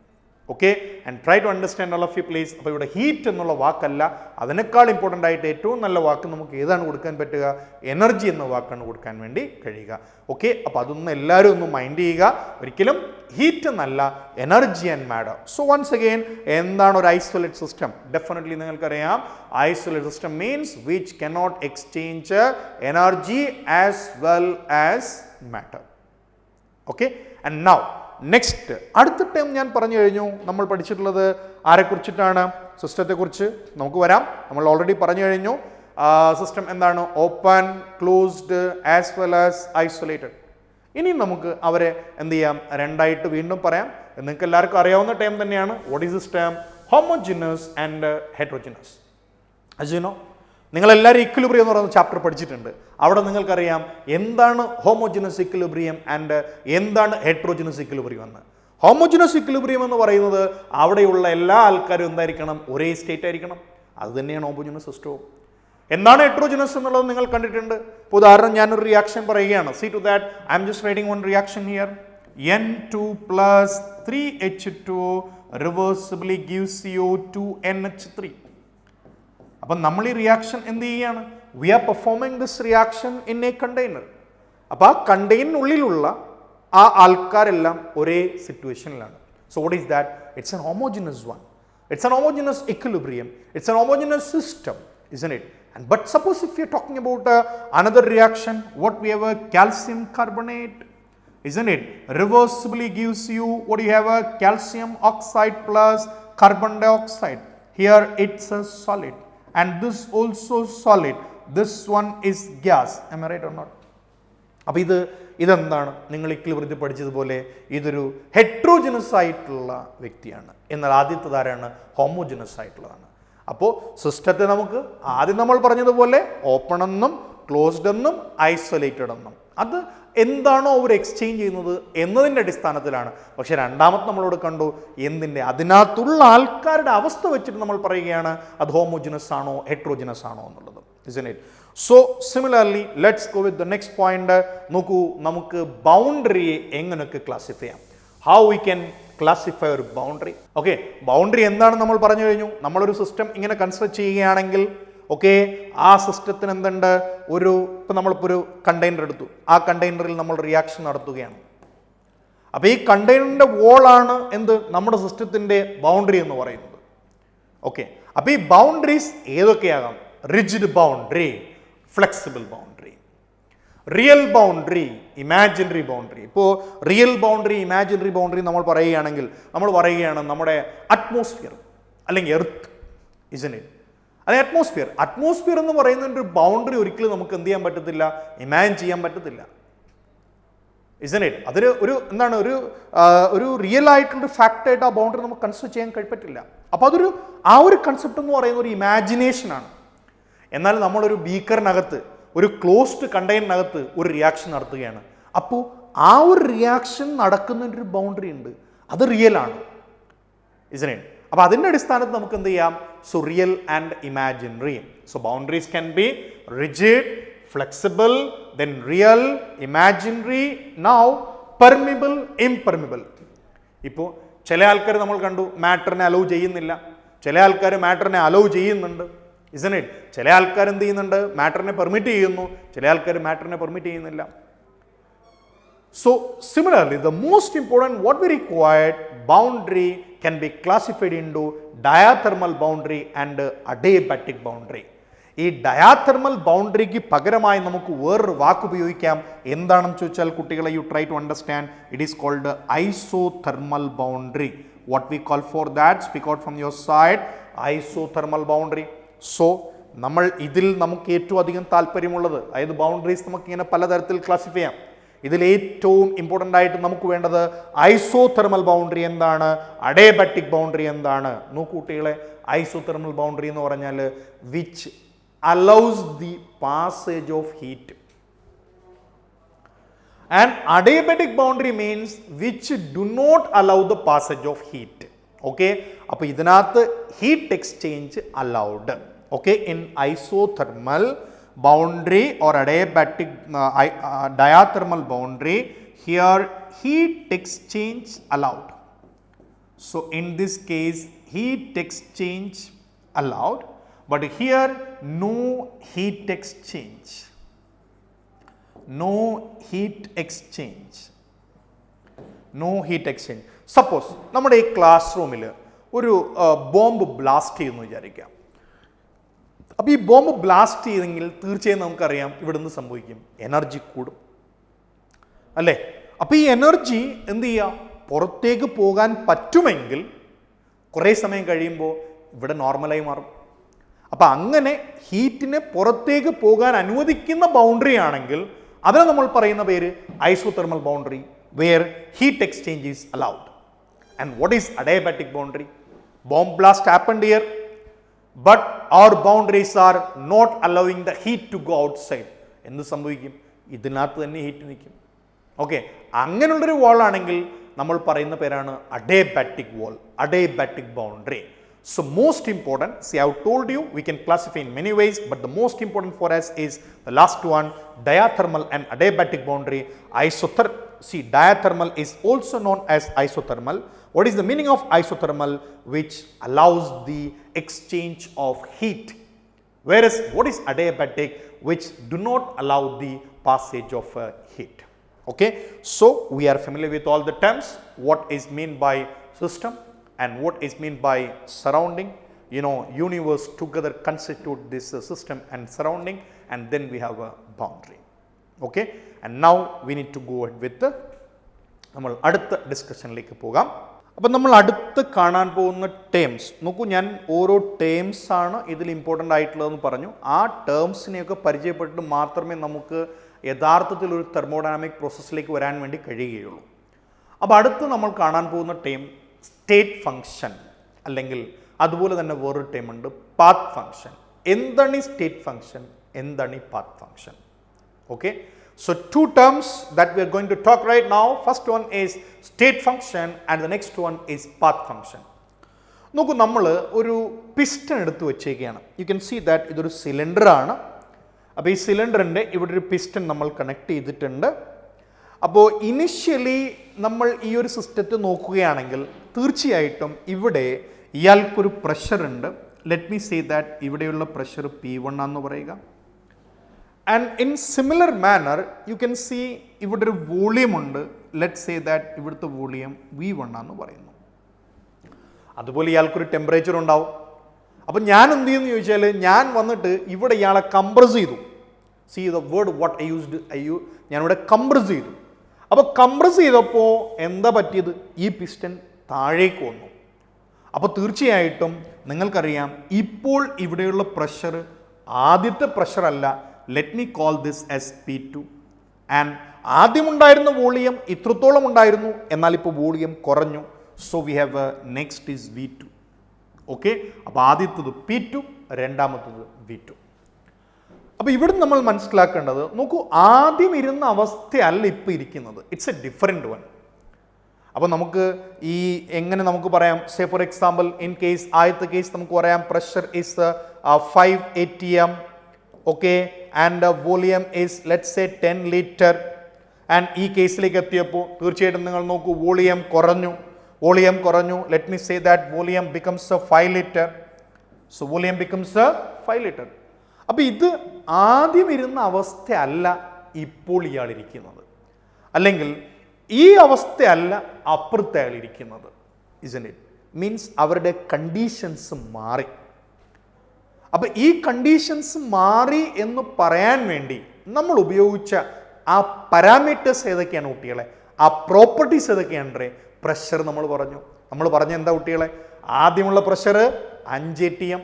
Okay, and try to understand all of you please. അപ്പോൾ ഇവിടെ ഹീറ്റ് എന്നുള്ള വാക്കല്ല, അതിനേക്കാൾ ഇമ്പോർട്ടൻ്റ് ആയിട്ട് ഏറ്റവും നല്ല വാക്ക് നമുക്ക് ഏതാണ് കൊടുക്കാൻ പറ്റുക? എനർജി എന്ന വാക്കാണ് കൊടുക്കാൻ വേണ്ടി കഴിയുക. ഓക്കെ, അപ്പോൾ അതൊന്നും എല്ലാവരും ഒന്ന് മൈൻഡ് ചെയ്യുക. ഒരിക്കലും ഹീറ്റ് എന്നല്ല, energy and matter. So once again, എന്താണ് ഒരു ഐസൊലേറ്റഡ് സിസ്റ്റം? ഡെഫിനറ്റ്ലി നിങ്ങൾക്കറിയാം, isolated system means which cannot exchange energy as well as matter. Okay, and now next അടുത്ത ടൈം ഞാൻ പറഞ്ഞു കഴിഞ്ഞു. നമ്മൾ പഠിച്ചിട്ടുള്ളത് ആരെക്കുറിച്ചിട്ടാണ്? സിസ്റ്റത്തെക്കുറിച്ച് നമുക്ക് വരാം. നമ്മൾ ഓൾറെഡി പറഞ്ഞു കഴിഞ്ഞു സിസ്റ്റം എന്താണ്? Open, closed as well as isolated. ഇനി നമുക്ക് അവരെ എന്ത് ചെയ്യാം? രണ്ടായിട്ട് വീണ്ടും പറയാം. നിങ്ങൾക്ക് എല്ലാവർക്കും അറിയാവുന്ന ടൈം തന്നെയാണ്. What is this time? Homogeneous and heterogeneous. As you know, നിങ്ങളെല്ലാവരും ഇക്വിലിബ്രിയം എന്ന് പറയുന്ന ചാപ്റ്റർ പഠിച്ചിട്ടുണ്ട്. അവിടെ നിങ്ങൾക്കറിയാം എന്താണ് ഹോമോജിനസ് ഇക്വിലിബ്രിയം ആൻഡ് എന്താണ് ഹെറ്ററോജിനസ് ഇക്വിലിബ്രിയം എന്ന്. ഹോമോജിനസ് ഇക്വിലിബ്രിയം എന്ന് പറയുന്നത് അവിടെയുള്ള എല്ലാ ആൾക്കാരും എന്തായിരിക്കണം? ഒരേ സ്റ്റേറ്റ് ആയിരിക്കണം. അത് തന്നെയാണ് ഹോമോജിനസ് സിസ്റ്റവും. എന്താണ് ഹെറ്ററോജിനസ് എന്നുള്ളത് നിങ്ങൾ കണ്ടിട്ടുണ്ട്. ഇപ്പോൾ ഉദാഹരണം ഞാനൊരു റിയാക്ഷൻ പറയുകയാണ്. See to that I'm just writing one reaction here. N2 plus 3H2 reversibly gives CO2NH3. അപ്പം നമ്മൾ ഈ റിയാക്ഷൻ എന്ത് ചെയ്യുകയാണ്? We are performing this reaction in a container. അപ്പോൾ ആ കണ്ടെയ്നറിനുള്ളിലുള്ള ആ ആൾക്കാരെല്ലാം ഒരേ സിറ്റുവേഷനിലാണ്. So what is that? It's an homogeneous one. It's an homogeneous equilibrium. It's an homogeneous system, isn't it? And but suppose if we are talking about another reaction, what we have a calcium carbonate, isn't it? Reversibly gives you what you have a calcium oxide plus carbon dioxide. Here it's a solid. And this also solid. This one is gas. Am I right or not? അപ്പോൾ ഇതെന്താണ്? നിങ്ങൾ ഇക്വിലിബ്രിയത്തിൽ പഠിച്ചതുപോലെ ഇതൊരു heterogeneous ആയിട്ടുള്ള വ്യക്തിയാണ്. എന്നാൽ ആദ്യത്തെ ആരാണ്? Homogeneous ആയിട്ടുള്ളതാണ്. അപ്പോൾ സിസ്റ്റത്തെ നമുക്ക് ആദ്യം നമ്മൾ പറഞ്ഞതുപോലെ ഓപ്പൺ എന്നും ക്ലോസ്ഡ് എന്നും ഐസൊലേറ്റഡ് എന്നും അത് എന്താണോ അവർ എക്സ്ചേഞ്ച് ചെയ്യുന്നത് എന്നതിൻ്റെ അടിസ്ഥാനത്തിലാണ്. പക്ഷേ രണ്ടാമത് നമ്മളോട് കണ്ടു എന്തിൻ്റെ, അതിനകത്തുള്ള ആൾക്കാരുടെ അവസ്ഥ വെച്ചിട്ട് നമ്മൾ പറയുകയാണ് അത് ഹോമോജിനസ് ആണോ ഹെട്രോജിനസ് ആണോ എന്നുള്ളത്. isn't it? So similarly let's go with the next point. നോക്കൂ, നമുക്ക് ബൗണ്ടറിയെ എങ്ങനെയൊക്കെ ക്ലാസിഫൈ ചെയ്യാം. How we can classify ഒരു ബൗണ്ടറി. ഓക്കെ, ബൗണ്ടറി എന്താണെന്ന് നമ്മൾ പറഞ്ഞു കഴിഞ്ഞു. നമ്മളൊരു സിസ്റ്റം ഇങ്ങനെ കൺസിഡർ ചെയ്യുകയാണെങ്കിൽ ഓക്കെ, ആ സിസ്റ്റത്തിന് എന്തുണ്ട്, ഇപ്പം നമ്മളിപ്പോൾ ഒരു കണ്ടെയ്നർ എടുത്തു, ആ കണ്ടെയ്നറിൽ നമ്മൾ റിയാക്ഷൻ നടത്തുകയാണ്. അപ്പോൾ ഈ കണ്ടെയ്നറിൻ്റെ വോളാണ് എന്ത്, നമ്മുടെ സിസ്റ്റത്തിൻ്റെ ബൗണ്ടറി എന്ന് പറയുന്നത്. ഓക്കെ, അപ്പോൾ ഈ ബൗണ്ടറീസ് ഏതൊക്കെയാകാം? Rigid boundary, flexible boundary, real boundary, imaginary boundary. ഇപ്പോൾ റിയൽ ബൗണ്ടറി, ഇമാജിനറി ബൗണ്ടറി നമ്മൾ പറയുകയാണെങ്കിൽ നമ്മൾ പറയുകയാണ് നമ്മുടെ അറ്റ്മോസ്ഫിയർ അല്ലെങ്കിൽ എർത്ത്. isn't it? അത് അറ്റ്മോസ്ഫിയർ എന്ന് പറയുന്നതിൻ്റെ ഒരു ബൗണ്ടറി ഒരിക്കലും നമുക്ക് എന്ത് ചെയ്യാൻ പറ്റത്തില്ല, ഇമാജിൻ ചെയ്യാൻ പറ്റത്തില്ല. isn't it? അതൊരു എന്താണ്, ഒരു റിയൽ ആയിട്ടുള്ളൊരു ഫാക്റ്റായിട്ട് ആ ബൗണ്ടറി നമുക്ക് കൺസിഡർ ചെയ്യാൻ പറ്റില്ല. അപ്പോൾ ആ ഒരു കൺസെപ്റ്റ് എന്ന് പറയുന്ന ഒരു ഇമാജിനേഷനാണ്. എന്നാൽ നമ്മളൊരു ബീക്കറിനകത്ത്, ഒരു ക്ലോസ്ഡ് കണ്ടെയ്നറിനകത്ത് ഒരു റിയാക്ഷൻ നടത്തുകയാണ്. അപ്പോൾ ആ ഒരു റിയാക്ഷൻ നടക്കുന്നതിൻ്റെ ഒരു ബൗണ്ടറി ഉണ്ട്, അത് റിയൽ ആണ്. isn't it? അപ്പോൾ അതിൻ്റെ അടിസ്ഥാനത്തിൽ നമുക്ക് എന്ത് ചെയ്യാം, so real and imaginary. So boundaries can be rigid, flexible, then real, imaginary, now permeable, impermeable. ഇപ്പോൾ ചില ആൾക്കാർ നമ്മൾ കണ്ടു മാറ്ററിനെ അലോ ചെയ്യുന്നില്ല, ചില ആൾക്കാർ മാറ്ററിനെ അലോ ചെയ്യുന്നുണ്ട്. isn't it? ചില ആൾക്കാർ എന്ത് ചെയ്യുന്നുണ്ട്, മാറ്ററിനെ പെർമിറ്റ് ചെയ്യുന്നു, ചില ആൾക്കാർ മാറ്ററിനെ പെർമിറ്റ് ചെയ്യുന്നില്ല. So similarly, the most important what we required boundary can be classified into diathermal boundary and adiabatic boundary. ഈ ഡയാതെർമൽ ബൗണ്ടറിക്ക് പകരമായി നമുക്ക് വേറൊരു വാക്ക് ഉപയോഗിക്കാം. എന്താണെന്ന് ചോദിച്ചാൽ കുട്ടികളെ, you try to understand, it is called isothermal boundary. What we call for that, speak out from your side, isothermal boundary. So നമ്മൾ ഇതിൽ നമുക്ക് ഏറ്റവും അധികം താല്പര്യമുള്ളത്, അതായത് ബൗണ്ടറീസ് നമുക്കിങ്ങനെ പലതരത്തിൽ ക്ലാസിഫൈ ചെയ്യാം. ഇതിൽ ഏറ്റവും ഇമ്പോർട്ടൻ്റ് ആയിട്ട് നമുക്ക് വേണ്ടത് ഐസോതെർമൽ ബൗണ്ടറി എന്താണ്, അഡിയബാറ്റിക് ബൗണ്ടറി എന്താണ്. നോക്കൂ കുട്ടികളെ, ഐസോതെർമൽ ബൗണ്ടറി എന്ന് പറഞ്ഞാൽ which allows the passage of heat, and adiabatic boundary means which do not allow the passage of heat. okay, appo idinathu heat exchange allowed. okay, in isothermal boundary or adiabatic diathermal boundary, here heat exchange allowed. So in this case heat exchange allowed, but here no heat exchange. No heat exchange. No heat exchange. Suppose നമ്മുടെ ഈ class റൂമിൽ ഒരു bomb blast ചെയ്യുന്നു വിചാരിക്കാം. അപ്പോൾ ഈ bomb blast ചെയ്തെങ്കിൽ തീർച്ചയായും നമുക്കറിയാം ഇവിടുന്ന് സംഭവിക്കും, എനർജി കൂടും അല്ലേ. അപ്പോൾ ഈ എനർജി എന്ത് ചെയ്യുക, പുറത്തേക്ക് പോകാൻ പറ്റുമെങ്കിൽ കുറേ സമയം കഴിയുമ്പോൾ ഇവിടെ നോർമലായി മാറും. അപ്പം അങ്ങനെ ഹീറ്റിനെ പുറത്തേക്ക് പോകാൻ അനുവദിക്കുന്ന ബൗണ്ടറി ആണെങ്കിൽ അതിനെ നമ്മൾ പറയുന്ന പേര് isothermal boundary, where heat exchange is allowed. And what is adiabatic boundary? Bomb blast happened here, but our boundaries are not allowing the heat to go outside. എന്ത് സംഭവിക്കും, ഇതിനകത്ത് തന്നെ ഹീറ്റ് നിൽക്കും. ഓക്കെ, അങ്ങനെയുള്ളൊരു വാളാണെങ്കിൽ നമ്മൾ പറയുന്ന പേരാണ് adiabatic wall, adiabatic boundary. So most important, see I have told you we can classify in many ways, but the most important for us is the last one, diathermal and adiabatic boundary. See, diathermal is also known as isothermal. What is the meaning of isothermal? Which allows the exchange of heat, whereas what is adiabatic? Which do not allow the passage of heat. Okay, so we are familiar with all the terms, what is meant by system and what is meant by surrounding. Universe together constitute this system and surrounding, and then we have a boundary. Okay, and now we need to go ahead with നമ്മൾ അടുത്ത ഡിസ്കഷനിലേക്ക് പോകാം. അപ്പം നമ്മൾ അടുത്ത് കാണാൻ പോകുന്ന terms നോക്കൂ, ഞാൻ ഓരോ ടേംസ് ആണ് ഇതിൽ ഇമ്പോർട്ടൻ്റ് ആയിട്ടുള്ളതെന്ന് പറഞ്ഞു. ആ ടേംസിനെയൊക്കെ പരിചയപ്പെട്ടിട്ട് മാത്രമേ നമുക്ക് യഥാർത്ഥത്തിൽ ഒരു തെർമോഡൈനാമിക് പ്രോസസ്സിലേക്ക് വരാൻ വേണ്ടി കഴിയുകയുള്ളൂ. അപ്പോൾ അടുത്ത് നമ്മൾ കാണാൻ പോകുന്ന ടേം സ്റ്റേറ്റ് ഫംഗ്ഷൻ, അല്ലെങ്കിൽ അതുപോലെ തന്നെ വേറൊരു ടേം ഉണ്ട് പാത്ത് ഫംഗ്ഷൻ. എന്താണ് ഈ സ്റ്റേറ്റ് ഫംഗ്ഷൻ, എന്താണ് ഈ path function? Okay, So two terms that we are going to talk right now. First one is state function and the next one is path function. നോക്കൂ, നമ്മൾ ഒരു piston എടുത്ത് വെച്ചേക്കുകയാണ്. U can see that ഇതൊരു സിലിണ്ടറാണ്. അപ്പോൾ ഈ സിലിണ്ടറിൻ്റെ ഇവിടെ ഒരു piston നമ്മൾ കണക്ട് ചെയ്തിട്ടുണ്ട്. അപ്പോൾ ഇനിഷ്യലി നമ്മൾ ഈ ഒരു സിസ്റ്റത്തെ നോക്കുകയാണെങ്കിൽ തീർച്ചയായിട്ടും ഇവിടെ ഇയാൾക്കൊരു പ്രഷർ ഉണ്ട്. ലെറ്റ് മീ സേ ദാറ്റ് ഇവിടെയുള്ള പ്രഷർ P1 ആണെന്ന് പറയുക. And in similar manner you can see ഇവിടെ ഒരു വോളിയം ഉണ്ട്. ലെറ്റ് സേ ദാറ്റ് ഇവിടുത്തെ വോളിയം V1 ആണെന്ന് പറയുന്നു. അതുപോലെ ഇയാൾക്കൊരു ടെമ്പറേച്ചർ ഉണ്ടാവും. അപ്പം ഞാൻ എന്ത് ചെയ്യുമെന്ന് ചോദിച്ചാൽ, ഞാൻ വന്നിട്ട് ഇവിടെ ഇയാളെ കംപ്രസ് ചെയ്തു. See the word what I used ഞാനിവിടെ കംപ്രസ് ചെയ്തു. അപ്പോൾ കംപ്രസ് ചെയ്തപ്പോൾ എന്താ പറ്റിയത്? ഈ പിസ്റ്റൺ താഴേക്ക് വന്നു. അപ്പോൾ തീർച്ചയായിട്ടും നിങ്ങൾക്കറിയാം, ഇപ്പോൾ ഇവിടെയുള്ള പ്രഷർ ആദ്യത്തെ പ്രഷർ അല്ല. Let me call this as P2. And ആദ്യമുണ്ടായിരുന്ന വോളിയം ഇത്രത്തോളം ഉണ്ടായിരുന്നു, എന്നാൽ ഇപ്പോൾ വോളിയം കുറഞ്ഞു. So we have next is V2. Okay, അപ്പോൾ ആദ്യത്തത് P2, രണ്ടാമത്തത് V2. അപ്പോൾ ഇവിടെ നമ്മൾ മനസ്സിലാക്കേണ്ടത്, നോക്കൂ, ആദ്യം ഇരുന്ന അവസ്ഥയല്ല ഇപ്പോൾ ഇരിക്കുന്നത്. It's A different one. അപ്പോൾ നമുക്ക് ഈ എങ്ങനെ നമുക്ക് പറയാം, say for example in case ആദ്യത്തെ കേസ് നമുക്ക് പറയാം pressure is 5 atm. Okay, and volume is let's say 10 liter. And ഈ കേസിലേക്ക് എത്തിയപ്പോൾ തീർച്ചയായിട്ടും നിങ്ങൾ നോക്കൂ, വോളിയം കുറഞ്ഞു. Let me say that volume becomes 5 liter. So volume becomes 5 liter. അപ്പോൾ ഇത് ആദ്യം ഇരുന്ന അവസ്ഥയല്ല ഇപ്പോൾ ഇയാളിരിക്കുന്നത്, അല്ലെങ്കിൽ ഈ അവസ്ഥയല്ല അപ്പുറത്തെ അയാൾ ഇരിക്കുന്നത്. ഇസ്ന്റ് ഇറ്റ്? മീൻസ് അവരുടെ കണ്ടീഷൻസ് മാറി. അപ്പം ഈ കണ്ടീഷൻസ് മാറി എന്ന് പറയാൻ വേണ്ടി നമ്മൾ ഉപയോഗിച്ച ആ പാരാമീറ്റേഴ്സ് ഏതൊക്കെയാണ് കുട്ടികളെ? ആ പ്രോപ്പർട്ടീസ് ഏതൊക്കെയാണ്? പ്രഷർ നമ്മൾ പറഞ്ഞ എന്താ കുട്ടികളെ? ആദ്യമുള്ള പ്രഷർ 5 atm.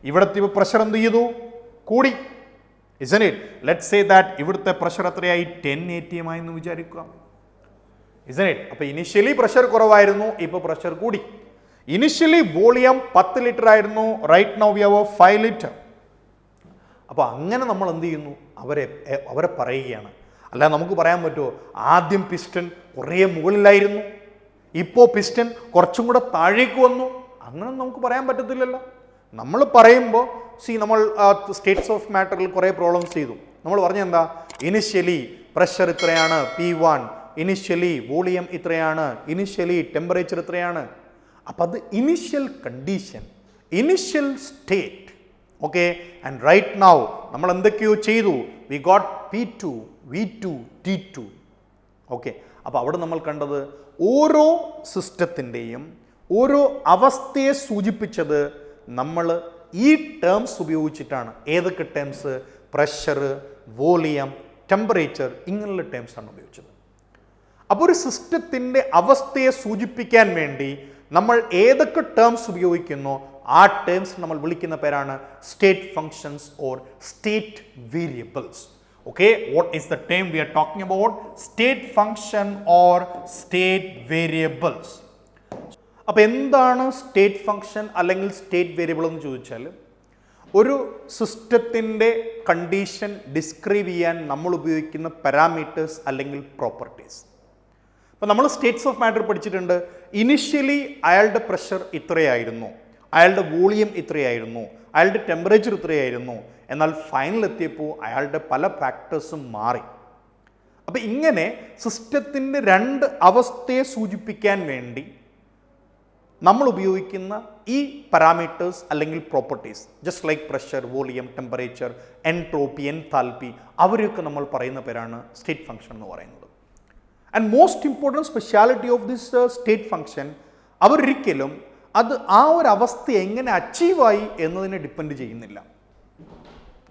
ഇവിടുത്തെ പ്രഷർ എന്ത് ചെയ്തു? കൂടി. Isn't it? Let's say that ഇവിടുത്തെ പ്രഷർ എത്രയായി? 10 atm ആയെന്ന് വിചാരിക്കുക. Isn't it? അപ്പോൾ ഇനിഷ്യലി പ്രഷർ കുറവായിരുന്നു, ഇപ്പോൾ പ്രഷർ കൂടി. ഇനിഷ്യലി വോളിയം 10 liter ആയിരുന്നു, right now we have 5 liter. അപ്പോൾ അങ്ങനെ നമ്മൾ എന്ത് ചെയ്യുന്നു? അവരെ പറയുകയാണ്. അല്ല നമുക്ക് പറയാൻ പറ്റുമോ ആദ്യം പിസ്റ്റൺ കുറേ മുകളിലായിരുന്നു, ഇപ്പോൾ പിസ്റ്റൺ കുറച്ചും കൂടെ താഴേക്ക് വന്നു? അങ്ങനെ നമുക്ക് പറയാൻ പറ്റത്തില്ലല്ലോ. നമ്മൾ പറയുമ്പോൾ നമ്മൾ സ്റ്റേറ്റ്സ് ഓഫ് മാറ്ററിൽ കുറേ പ്രോബ്ലംസ് ചെയ്തു. നമ്മൾ പറഞ്ഞെന്താ? ഇനിഷ്യലി പ്രഷർ ഇത്രയാണ് P1, ഇനിഷ്യലി വോളിയം ഇത്രയാണ്, ഇനിഷ്യലി ടെമ്പറേച്ചർ ഇത്രയാണ്. അപ്പം അത് initial condition, initial state. Okay, and right now നമ്മൾ എന്തൊക്കെയോ ചെയ്തു. We got P2, V2, T2. Okay, അപ്പോൾ അവിടെ നമ്മൾ കണ്ടത് ഓരോ സിസ്റ്റത്തിൻ്റെയും ഓരോ അവസ്ഥയെ സൂചിപ്പിച്ചത് നമ്മൾ ഈ ടേംസ് ഉപയോഗിച്ചിട്ടാണ്. ഏതൊക്കെ ടേംസ്? പ്രഷർ, വോളിയം, ടെമ്പറേച്ചർ, ഇങ്ങനെയുള്ള ടേംസാണ് ഉപയോഗിച്ചത്. അപ്പോൾ ഒരു സിസ്റ്റത്തിൻ്റെ അവസ്ഥയെ സൂചിപ്പിക്കാൻ വേണ്ടി നമ്മൾ ഏതൊക്കെ ടേംസ് ഉപയോഗിക്കുന്നോ ആ ടേംസ് നമ്മൾ വിളിക്കുന്ന പേരാണ് state functions or state variables. Okay, what is the term we are talking about? State function or state variables. അപ്പോൾ എന്താണ് സ്റ്റേറ്റ് ഫംഗ്ഷൻ അല്ലെങ്കിൽ സ്റ്റേറ്റ് വേരിയബിൾ എന്ന് ചോദിച്ചാൽ, ഒരു സിസ്റ്റത്തിൻ്റെ കണ്ടീഷൻ ഡിസ്ക്രൈബ് ചെയ്യാൻ നമ്മൾ ഉപയോഗിക്കുന്ന പാരാമീറ്റേഴ്സ് അല്ലെങ്കിൽ പ്രോപ്പർട്ടീസ്. അപ്പോൾ നമ്മൾ സ്റ്റേറ്റ്സ് ഓഫ് മാറ്റർ പഠിച്ചിട്ടുണ്ട്. ഇനിഷ്യലി അയാളുടെ പ്രഷർ ഇത്രയായിരുന്നു, അയാളുടെ വോളിയം ഇത്രയായിരുന്നു, അയാളുടെ ടെമ്പറേച്ചർ ഇത്രയായിരുന്നു. എന്നാൽ ഫൈനൽ എത്തിയപ്പോൾ അയാളുടെ പല ഫാക്ടേഴ്സും മാറി. അപ്പം ഇങ്ങനെ സിസ്റ്റത്തിൻ്റെ രണ്ട് അവസ്ഥയെ സൂചിപ്പിക്കാൻ വേണ്ടി നമ്മൾ ഉപയോഗിക്കുന്ന ഈ പാരാമീറ്റേഴ്സ് അല്ലെങ്കിൽ properties, just like pressure, volume, temperature, entropy, enthalpy, അവരെയൊക്കെ നമ്മൾ പറയുന്ന പേരാണ് സ്റ്റേറ്റ് ഫംഗ്ഷൻ എന്ന് പറയുന്നത്. And most important speciality of this state function, അവരൊരിക്കലും അത് ആ ഒരു അവസ്ഥ എങ്ങനെ അച്ചീവായി എന്നതിനെ ഡിപ്പെൻഡ് ചെയ്യുന്നില്ല.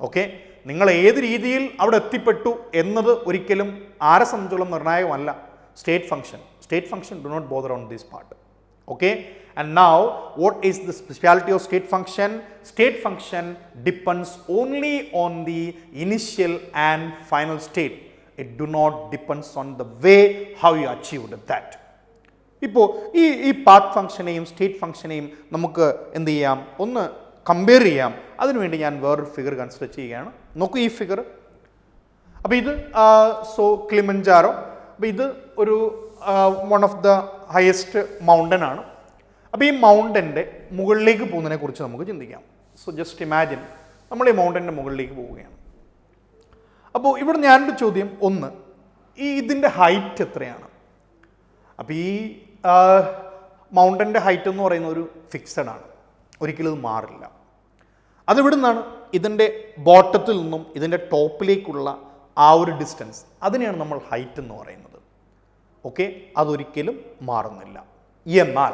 ഓക്കെ, നിങ്ങൾ ഏത് രീതിയിൽ അവിടെ എത്തിപ്പെട്ടു എന്നത് ഒരിക്കലും ആരെ സംബന്ധിച്ചോളം നിർണായകമല്ല. State function do not bother on this part. Okay, and now what is the speciality of state function? State function depends only on the initial and final state. It do not depends on the way how you achieved that. ഇപ്പോൾ ഈ path ഫംഗ്ഷനെയും state ഫംഗ്ഷനെയും നമുക്ക് എന്ത് ചെയ്യാം, ഒന്ന് compare ചെയ്യാം. അതിനുവേണ്ടി ഞാൻ വേറൊരു ഫിഗർ കൺസിഡർ ചെയ്യുകയാണ്. നോക്കൂ ഈ ഫിഗർ. അപ്പോൾ ഇത് കിളിമഞ്ചാരോ, അപ്പോൾ ഇത് ഒരു one of the highest mountain ആണ്. അപ്പോൾ ഈ മൗണ്ടൻ്റെ മുകളിലേക്ക് പോകുന്നതിനെ കുറിച്ച് നമുക്ക് ചിന്തിക്കാം. സോ ജസ്റ്റ് ഇമാജിൻ നമ്മൾ ഈ മൗണ്ടൻ്റെ മുകളിലേക്ക് പോവുകയാണ്. അപ്പോൾ ഇവിടെ ഞാനൊരു ചോദ്യം, ഒന്ന്, ഇതിൻ്റെ ഹൈറ്റ് എത്രയാണ്? അപ്പോൾ ഈ മൗണ്ടൻ്റെ ഹൈറ്റ് എന്ന് പറയുന്ന ഒരു ഫിക്സഡ് ആണ്, ഒരിക്കലും ഇത് മാറില്ല. അതിവിടെ നിന്നാണ് ഇതിൻ്റെ ബോട്ടത്തിൽ നിന്നും ഇതിൻ്റെ ടോപ്പിലേക്കുള്ള ആ ഒരു ഡിസ്റ്റൻസ്, അതിനെയാണ് നമ്മൾ ഹൈറ്റ് എന്ന് പറയുന്നത്. ഓക്കെ, അതൊരിക്കലും മാറുന്നില്ല. എന്നാൽ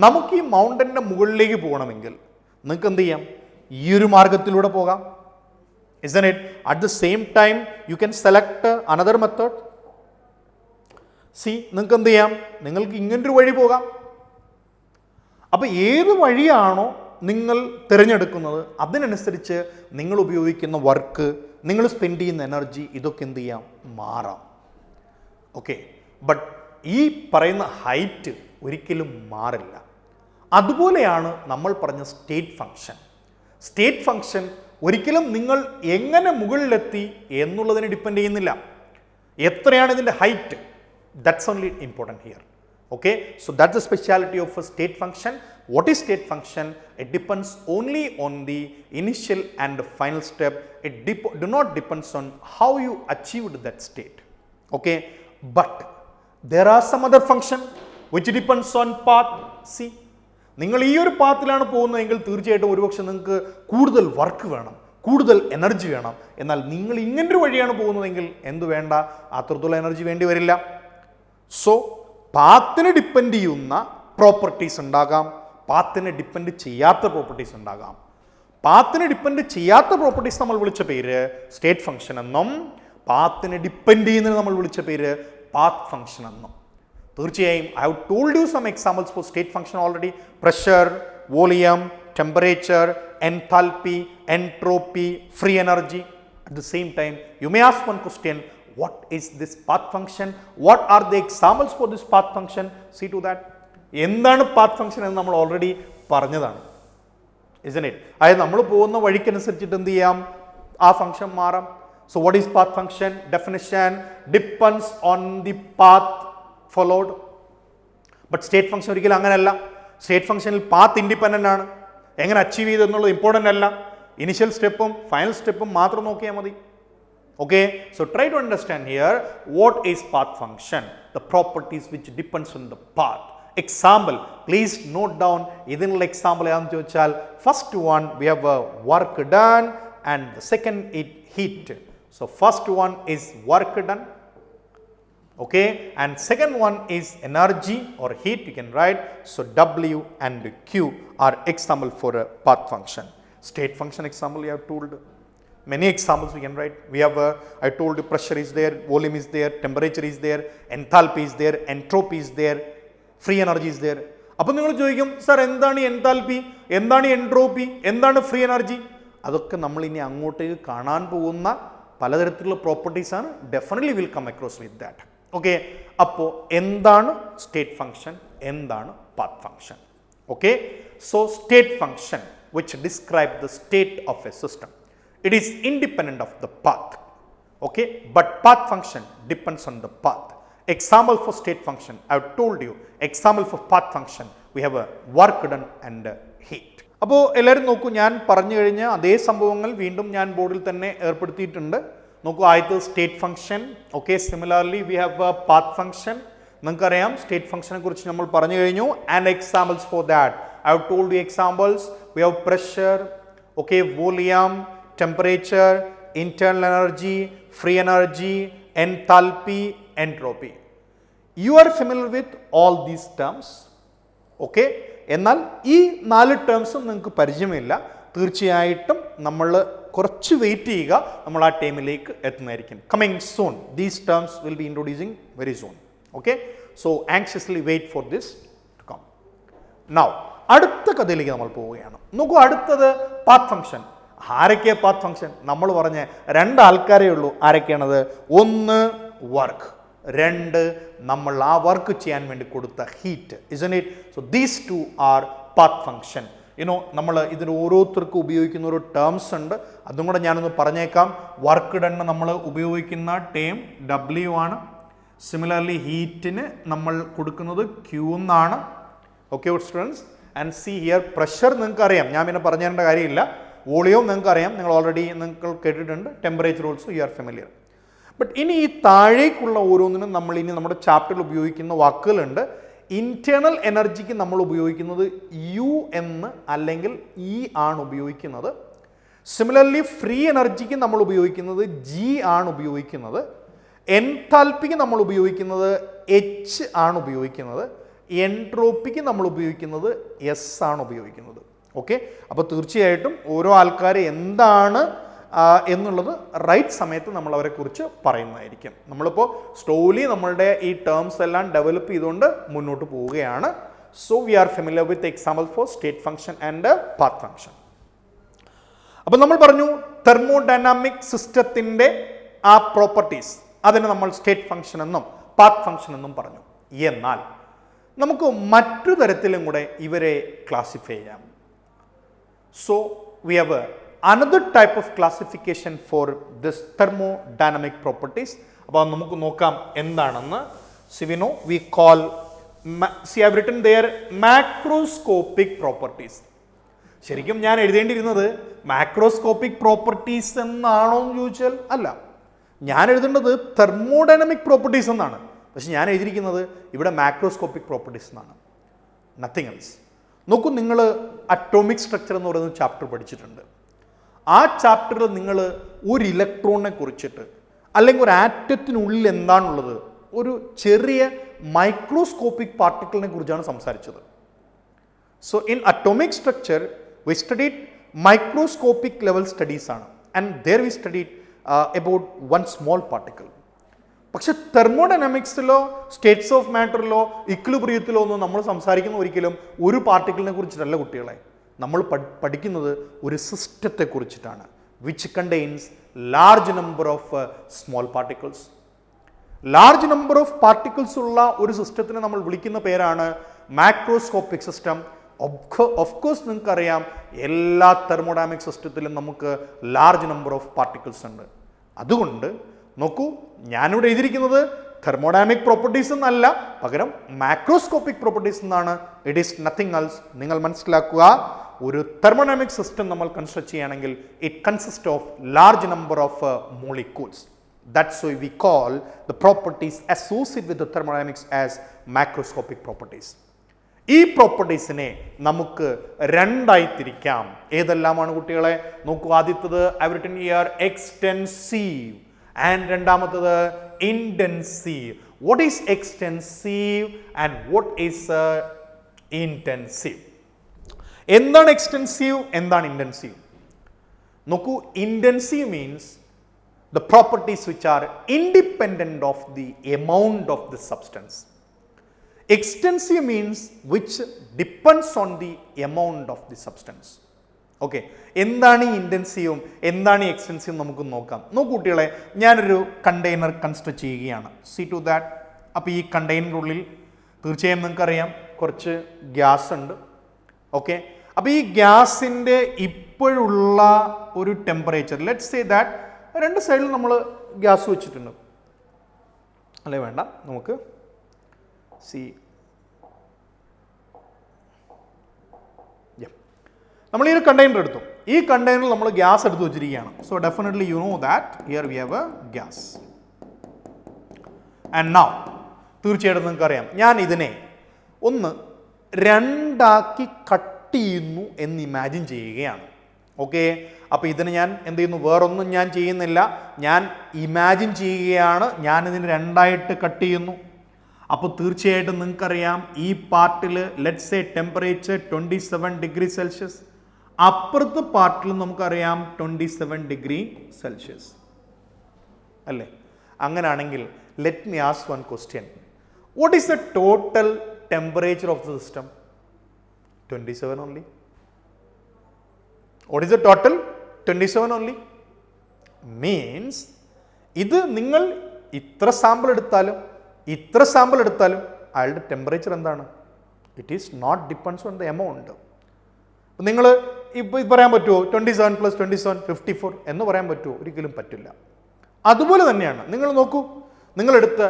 നമുക്ക് ഈ മൗണ്ടൻ്റെ മുകളിലേക്ക് പോകണമെങ്കിൽ നിങ്ങൾക്ക് എന്ത് ചെയ്യാം? ഈ ഒരു മാർഗത്തിലൂടെ പോകാം. Isn't it? At the same time, you can select another method. See, നിങ്ങൾക്ക് എന്ത് ചെയ്യാം? നിങ്ങൾക്ക് ഇങ്ങനൊരു വഴി പോകാം. അപ്പോൾ ഏത് വഴിയാണോ നിങ്ങൾ തിരഞ്ഞെടുക്കുന്നത് അതിനനുസരിച്ച് നിങ്ങൾ ഉപയോഗിക്കുന്ന വർക്ക്, നിങ്ങൾ സ്പെൻഡ് ചെയ്യുന്ന എനർജി, ഇതൊക്കെ എന്ത് ചെയ്യാം? മാറാം. ഓക്കെ, ബട്ട് ഈ പറയുന്ന ഹൈറ്റ് ഒരിക്കലും മാറില്ല. അതുപോലെയാണ് നമ്മൾ പറഞ്ഞ സ്റ്റേറ്റ് ഫംഗ്ഷൻ. സ്റ്റേറ്റ് ഫംഗ്ഷൻ ഒരിക്കലും നിങ്ങൾ എങ്ങനെ മുകളിലെത്തി എന്നുള്ളതിനെ ഡിപ്പെൻഡ് ചെയ്യുന്നില്ല. എത്രയാണ് ഇതിൻ്റെ height, that's only important here. Okay, so that's the speciality of a state function. What is state function? It depends only on the initial and the final step. It do not depends on how you achieved that state. Okay, but there are some other function which depends on path. See, നിങ്ങൾ ഈ ഒരു പാത്തിലാണ് പോകുന്നതെങ്കിൽ തീർച്ചയായിട്ടും ഒരുപക്ഷെ നിങ്ങൾക്ക് കൂടുതൽ work വേണം, കൂടുതൽ എനർജി വേണം. എന്നാൽ നിങ്ങൾ ഇങ്ങനൊരു വഴിയാണ് പോകുന്നതെങ്കിൽ എന്ത് വേണ്ട, അത്രത്തോളം എനർജി വേണ്ടി വരില്ല. സോ പാത്തിനെ ഡിപ്പെൻഡ് ചെയ്യുന്ന പ്രോപ്പർട്ടീസ് ഉണ്ടാകാം, പാത്തിനെ ഡിപ്പെൻഡ് ചെയ്യാത്ത പ്രോപ്പർട്ടീസ് ഉണ്ടാകാം. പാത്തിനെ ഡിപ്പെൻഡ് ചെയ്യാത്ത പ്രോപ്പർട്ടീസ് നമ്മൾ വിളിച്ച പേര് സ്റ്റേറ്റ് ഫംഗ്ഷൻ എന്നും, പാത്തിനെ ഡിപ്പെൻഡ് ചെയ്യുന്നതിന് നമ്മൾ വിളിച്ച പേര് പാത്ത് ഫംഗ്ഷൻ എന്നും. തീർച്ചയായും I have told you some examples for state function already. Pressure, volume, temperature, enthalpy, entropy, free energy. At the same time you may ask one question, what is this path function? What are the examples for this path function? See to that. എന്താണ് path function എന്ന് നമ്മൾ already പറഞ്ഞതാണ്, isn't it? അതായത് നമ്മൾ പോകുന്ന വഴിക്കനുസരിച്ചിട്ട് എന്ത് ചെയ്യാം, ആ ഫംഗ്ഷൻ മാറാം. So what is path function? Definition: depends on the path followed. But state function ഒരിക്കലും അങ്ങനെയല്ല. സ്റ്റേറ്റ് ഫംഗ്ഷനിൽ പാത്ത് ഇൻഡിപെൻഡൻ്റ് ആണ്. എങ്ങനെ അച്ചീവ് ചെയ്തു എന്നുള്ളത് ഇമ്പോർട്ടൻ്റ് അല്ല. ഇനിഷ്യൽ സ്റ്റെപ്പും ഫൈനൽ സ്റ്റെപ്പും മാത്രം നോക്കിയാൽ മതി. Okay, so try to understand here what is path function, the properties which depends on the path. Example, please note down idinul example ennu chodichal, first one we have a work done and the second is heat. So first one is work done, okay, and second one is energy or heat, you can write. So W and Q are example for a path function. State function example you have told. Many examples we can write. We have I told you pressure is there, volume is there, temperature is there, enthalpy is there, entropy is there, free energy is there. അപ്പോൾ നിങ്ങൾ ചോദിക്കും, sir എന്താണ് enthalpy, എന്താണ് entropy, എന്താണ് free energy? അതൊക്കെ നമ്മൾ ഇനി അങ്ങോട്ടേക്ക് കാണാൻ പോകുന്ന പലതരത്തിലുള്ള പ്രോപ്പർട്ടീസ് ആണ്. Definitely will come across with that. Okay, അപ്പോൾ എന്താണ് സ്റ്റേറ്റ് ഫംഗ്ഷൻ, എന്താണ് path function? Okay, so state function which describe the state of a system. It is independent of the path, okay, but path function depends on the path. Example for state function I have told you. Example for path function we have a work done and heat. അപ്പോൾ എല്ലാവരും നോക്കൂ, ഞാൻ പറഞ്ഞു കഴിഞ്ഞ അതേ സംഭവങ്ങൾ വീണ്ടും ഞാൻ ബോർഡിൽ തന്നെ ഏർപ്പെടുത്തിയിട്ടുണ്ട്. നോക്കൂ, ആദ്യത്തെ state function. Okay, similarly V have A path function. നിങ്ങൾക്കറിയാം സ്റ്റേറ്റ് ഫംഗ്ഷനെ കുറിച്ച് നമ്മൾ പറഞ്ഞു കഴിഞ്ഞു. And examples for that I have told you examples. We have pressure, okay, volume, temperature, internal energy, free energy, enthalpy, entropy. You are familiar with all these terms, okay? എന്നാൽ ഈ 4 ടേംസും നിങ്ങൾക്ക് പരിചയമില്ല. തീർച്ചയായിട്ടും നമ്മൾ കുറച്ച് വെയിറ്റ് ചെയ്യുക, നമ്മൾ ആ ടൈമിലേക്ക് എത്തുന്നതായിരിക്കും. Coming soon, these terms will be introducing very soon. Okay, so anxiously wait for this to come. Now അടുത്ത കഥയിലേക്ക് നമ്മൾ പോവുകയാണ്. നോക്കൂ, അടുത്തത് പാത്ത് ഫംഗ്ഷൻ. ആരൊക്കെയാ പാത്ത് ഫംഗ്ഷൻ? നമ്മൾ പറഞ്ഞ 2 ആൾക്കാരേ ഉള്ളൂ. ആരൊക്കെയാണത്? ഒന്ന് വർക്ക്, 2 നമ്മൾ ആ വർക്ക് ചെയ്യാൻ വേണ്ടി കൊടുത്ത heat. isn't it? So these 2 are path function. നമ്മൾ ഇതിന് ഓരോരുത്തർക്കും ഉപയോഗിക്കുന്ന ഒരു ടേംസ് ഉണ്ട്. അതും കൂടെ ഞാനൊന്ന് പറഞ്ഞേക്കാം. വർക്ക് ഡൺ നമ്മൾ ഉപയോഗിക്കുന്ന ടേം W ആണ്. സിമിലർലി ഹീറ്റിന് നമ്മൾ കൊടുക്കുന്നത് Q എന്നാണ്. Okay students, and C here pressure നിങ്ങൾക്ക് അറിയാം, ഞാൻ പിന്നെ പറഞ്ഞു തരേണ്ട കാര്യമില്ല. വോളിയം നിങ്ങൾക്ക് അറിയാം, നിങ്ങൾ ഓൾറെഡി നിങ്ങൾ കേട്ടിട്ടുണ്ട്. Temperature also you are familiar. But ഇനി ഈ താഴേക്കുള്ള ഓരോന്നിനും നമ്മൾ ഇനി നമ്മുടെ ചാപ്റ്ററിൽ ഉപയോഗിക്കുന്ന വാക്കുകളുണ്ട്. ഇന്റേണൽ എനർജിക്ക് നമ്മൾ ഉപയോഗിക്കുന്നത് U എന്ന് അല്ലെങ്കിൽ E ആണ് ഉപയോഗിക്കുന്നത്. സിമിലർലി ഫ്രീ എനർജിക്ക് നമ്മൾ ഉപയോഗിക്കുന്നത് G ആണ് ഉപയോഗിക്കുന്നത്. എൻതാൽപ്പിക്ക് നമ്മൾ ഉപയോഗിക്കുന്നത് H ആണ് ഉപയോഗിക്കുന്നത്. എൻട്രോപ്പിക്ക് നമ്മൾ ഉപയോഗിക്കുന്നത് S ആണ് ഉപയോഗിക്കുന്നത്. ഓക്കെ, അപ്പോൾ തീർച്ചയായിട്ടും ഓരോ ആൾക്കാർ എന്താണ് എന്നുള്ളത് റൈറ്റ് സമയത്ത് നമ്മൾ അവരെ കുറിച്ച് പറയുന്നതായിരിക്കും. നമ്മളിപ്പോൾ സ്ലോലി നമ്മളുടെ ഈ ടേംസ് എല്ലാം ഡെവലപ്പ് ചെയ്തുകൊണ്ട് മുന്നോട്ട് പോവുകയാണ്. So we R familiar with example for state function and path function. അപ്പോൾ നമ്മൾ പറഞ്ഞു തെർമോഡൈനാമിക് സിസ്റ്റത്തിൻ്റെ ആ പ്രോപ്പർട്ടീസ്, അതിനെ നമ്മൾ സ്റ്റേറ്റ് ഫംഗ്ഷൻ എന്നും പാത്ത് ഫംഗ്ഷൻ എന്നും പറഞ്ഞു. എന്നാൽ നമുക്ക് മറ്റു തരത്തിലും കൂടെ ഇവരെ ക്ലാസിഫൈ ചെയ്യാം. So we have another type of classification for this thermodynamic properties. അപ്പോൾ നമുക്ക് നോക്കാം എന്താണെന്ന്. So we know we call, see I have written there macroscopic properties. ശരിക്കും ഞാൻ എഴുതേണ്ടിയിരുന്നത് മാക്രോസ്കോപ്പിക് പ്രോപ്പർട്ടീസ് എന്നാണോ എന്ന് ചോദിച്ചാൽ അല്ല, ഞാൻ എഴുതേണ്ടത് തെർമോഡൈനാമിക് പ്രോപ്പർട്ടീസ് എന്നാണ്. പക്ഷെ ഞാൻ എഴുതിയിരിക്കുന്നത് ഇവിടെ മാക്രോസ്കോപ്പിക് പ്രോപ്പർട്ടീസ് എന്നാണ്. Nothing else. നോക്കൂ, നിങ്ങൾ അറ്റോമിക് സ്ട്രക്ചർ എന്ന് പറയുന്ന ചാപ്റ്റർ പഠിച്ചിട്ടുണ്ട്. ആ ചാപ്റ്ററിൽ നിങ്ങൾ ഒരു ഇലക്ട്രോണിനെ കുറിച്ചിട്ട് അല്ലെങ്കിൽ ഒരു ആറ്റത്തിനുള്ളിൽ എന്താണുള്ളത്, ഒരു ചെറിയ മൈക്രോസ്കോപ്പിക് പാർട്ടിക്കിളിനെ കുറിച്ചാണ് സംസാരിച്ചത്. So in atomic structure we studied microscopic level studies ആണ്, and there we studied about one small particle. പക്ഷെ തെർമോഡൈനാമിക്സിലോ സ്റ്റേറ്റ്സ് ഓഫ് മാറ്ററിലോ ഇക്വിലിബ്രിയത്തിലോ ഒന്നും നമ്മൾ സംസാരിക്കുന്ന ഒരിക്കലും ഒരു പാർട്ടിക്കിളിനെ കുറിച്ചിട്ടല്ല കുട്ടികളെ. നമ്മൾ പഠിക്കുന്നത് ഒരു സിസ്റ്റത്തെ കുറിച്ചിട്ടാണ്, which contains large number of small particles. Large number of particles ഉള്ള ഒരു സിസ്റ്റത്തിനെ നമ്മൾ വിളിക്കുന്ന പേരാണ് മാക്രോസ്കോപ്പിക് സിസ്റ്റം. ഓഫ് കോഴ്സ് നിങ്ങൾക്കറിയാം, എല്ലാ തെർമോഡൈനാമിക് സിസ്റ്റത്തിലും നമുക്ക് ലാർജ് നമ്പർ ഓഫ് പാർട്ടിക്കിൾസ് ഉണ്ട്. അതുകൊണ്ട് നോക്കൂ, ഞാനിവിടെ എഴുതിയിരിക്കുന്നത് തെർമോഡൈനാമിക് പ്രോപ്പർട്ടീസ് എന്നല്ല, പകരം മാക്രോസ്കോപ്പിക് പ്രോപ്പർട്ടീസ് എന്നാണ്. It is nothing else. നിങ്ങൾ മനസ്സിലാക്കുക, ഒരു തെർമോഡൈനാമിക് സിസ്റ്റം നമ്മൾ കൺസ്ട്രക്ട് ചെയ്യുകയാണെങ്കിൽ it consist of large number of molecules. That's why we call the properties associated with the thermodynamics as macroscopic properties. ഈ പ്രോപ്പർട്ടീസിനെ നമുക്ക് രണ്ടായി തിരിക്കാം. ഏതെല്ലാമാണ് കുട്ടികളെ? നോക്കൂ, ആദ്യത്തത് I written here extensive and രണ്ടാമത്തത് intensive. What is extensive and what is intensive? എന്താണ് എക്സ്റ്റെൻസീവ്, എന്താണ് ഇന്റൻസീവ്? നോക്കൂ, intensive means the properties which are independent of the amount of the substance. Extensive means which depends on the amount of the substance. Okay, എന്താണ് ഈ ഇൻറ്റൻസീവും എന്താണ് ഈ എക്സ്റ്റെൻസീവും നമുക്ക് നോക്കാം. നോക്കൂ കുട്ടികളെ, ഞാനൊരു കണ്ടെയ്നർ കൺസ്ട്രക്ട് ചെയ്യുകയാണ്. See to that. അപ്പോൾ ഈ കണ്ടെയ്നറിനുള്ളിൽ തീർച്ചയായും നിങ്ങൾക്കറിയാം കുറച്ച് ഗ്യാസ് ഉണ്ട്. ഓക്കെ, അപ്പോൾ ഈ ഗ്യാസിൻ്റെ ഇപ്പോഴുള്ള ഒരു ടെമ്പറേച്ചർ, ലെറ്റ്സ് സേ ദാറ്റ് രണ്ട് സൈഡിൽ നമ്മൾ ഗ്യാസ് വെച്ചിട്ടുണ്ട്, അല്ലേ? വേണ്ട, നമുക്ക് സി നമ്മൾ ഈ ഒരു കണ്ടെയ്നർ എടുത്തു. ഈ കണ്ടെയ്നറിൽ നമ്മൾ ഗ്യാസ് എടുത്ത് വെച്ചിരിക്കുകയാണ്. So definitely you know that here we have A gas. And now തീർച്ചയായിട്ടും നിങ്ങൾക്കറിയാം, ഞാൻ ഇതിനെ ഒന്ന് രണ്ടാക്കി കട്ട് ചെയ്യുന്നു എന്ന് ഇമാജിൻ ചെയ്യുകയാണ്. ഓക്കെ, അപ്പോൾ ഇതിന് ഞാൻ എന്ത് ചെയ്യുന്നു? വേറൊന്നും ഞാൻ ചെയ്യുന്നില്ല, ഞാൻ ഇമാജിൻ ചെയ്യുകയാണ്. ഞാനിതിന് രണ്ടായിട്ട് കട്ട് ചെയ്യുന്നു. അപ്പോൾ തീർച്ചയായിട്ടും നിങ്ങൾക്കറിയാം, ഈ പാർട്ടിൽ let's say temperature 27 degree celsius, അപ്പുറത്തെ പാർട്ടിൽ നമുക്കറിയാം 27 ഡിഗ്രി സെൽഷ്യസ്, അല്ലേ? അങ്ങനെയാണെങ്കിൽ let me ask one question. What is the total temperature of the system? 27 only. What is the total? 27 only. Means ഇത് നിങ്ങൾ ഇത്ര സാമ്പിൾ എടുത്താലും അയാളുടെ ടെമ്പറേച്ചർ എന്താണ്? It is not depends on the amount. നിങ്ങൾ ഇപ്പോൾ ഇത് പറയാൻ പറ്റുമോ 27 + 27 54 എന്ന് പറയാൻ പറ്റുമോ? ഒരിക്കലും പറ്റില്ല. അതുപോലെ തന്നെയാണ് നിങ്ങൾ നോക്കൂ, നിങ്ങളെടുത്ത